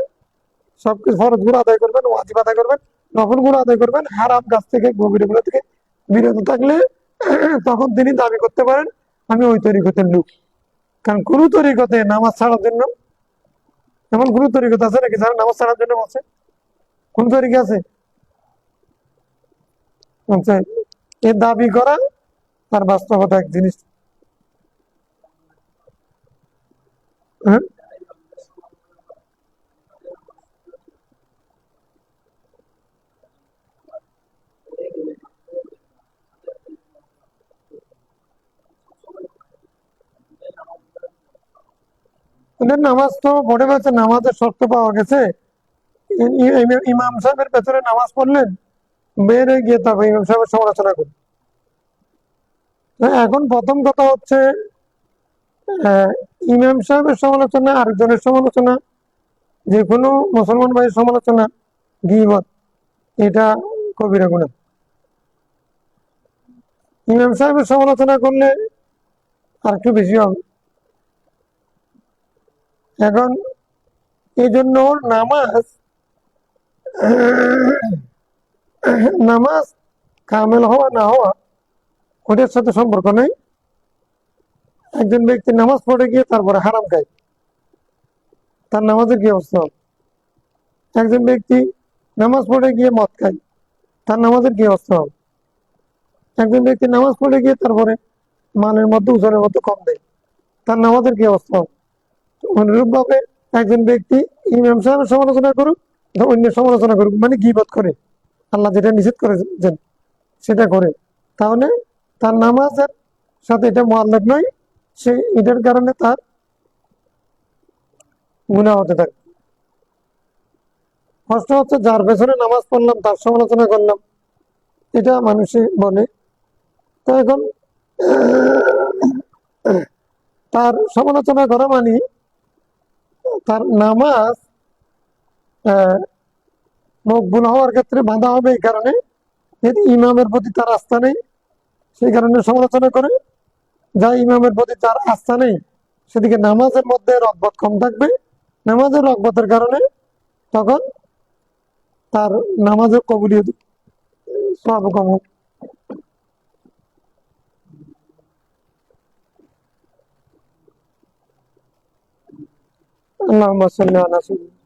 সবকিছু ফরজ গুলো আদায় করবেন, ওয়াজিব আদায় করবেন, নফল গুলো আদায় করবেন, হারাম কাজ থেকে গভীর গুলো থেকে বিরত থাকলে তখন তিনি দাবি করতে পারেন আমি ওই তরিকতের লোক। কারণ কোন তরিকতে নামাজ ছাড়ার জন্য, এমন কোন তরিকত আছে নাকি যারা নামাজ ছাড়ার জন্য বলছে? কোন তরিকা আছে? আচ্ছা, এ দাবি করা আর বাস্তবতা এক জিনিস। হ্যাঁ, ওদের নামাজ তো পড়ে গেছে, নামাজের শর্ত পাওয়া গেছে, ইমাম সাহেবের পেছনে নামাজ পড়লেন, বের হয়ে গিয়ে তবে ইমাম সাহেবের সমালোচনা করি। এখন প্রথম কথা হচ্ছে, আহ, ইমাম সাহেবের সমালোচনা, আরেকজনের সমালোচনা, যে কোনো মুসলমান ভাইয়ের সমালোচনা, গীবত, এটা কবিরা গুনাহ। ইমাম সাহেবের সমালোচনা করলে আর একটু বেশি হবে। এখন এই জন্য ওর নামাজ, নামাজ কামেল হওয়া না হওয়া ওটার সাথে সম্পর্ক নেই। একজন ব্যক্তি নামাজ পড়ে গিয়ে তারপরে হারাম খায়, তার নামাজের কি অবস্থা হবে? একজন ব্যক্তি নামাজ পড়ে গিয়ে মদ খায়, তার নামাজের কি অবস্থা হবে? একজন ব্যক্তি নামাজ পড়ে গিয়ে তারপরে মানের মধ্যে ওজনের মধ্যে কম দেয়, তার নামাজের কি অবস্থা হবে? অনুরূপ ভাবে একজন ব্যক্তি ইমাম সাহেবের সমালোচনা করুক, অন্য সমালোচনা করুক, মানে গীবত করে, আল্লাহ যেটা নিষেধ করেছেন সেটা করে, তাহলে তার নামাজের সাথে এটা মুআল্লাক নয়, সে এটার কারণে তার গুনাহ হতে থাকে। কষ্ট হচ্ছে যার পেছনে নামাজ পড়লাম তার সমালোচনা করলাম, এটা মানুষে বলে। তো এখন তার সমালোচনা করা মানে তার নামাজ মকবুল হওয়ার ক্ষেত্রে বাধা হবে, এই কারণে যদি ইমামের প্রতি তার আস্থা নেই, সেই কারণে সমালোচনা করে। যা ইমামের প্রতি তার আস্থা নেই, সেদিকে নামাজের মধ্যে রগবত কম থাকবে, নামাজের রগবতের কারণে তখন তার নামাজের কবুলিয়ত সওয়াব কম হবে। আল্লাহুম্মা সাল্লি আলা সাইয়্যিদিনা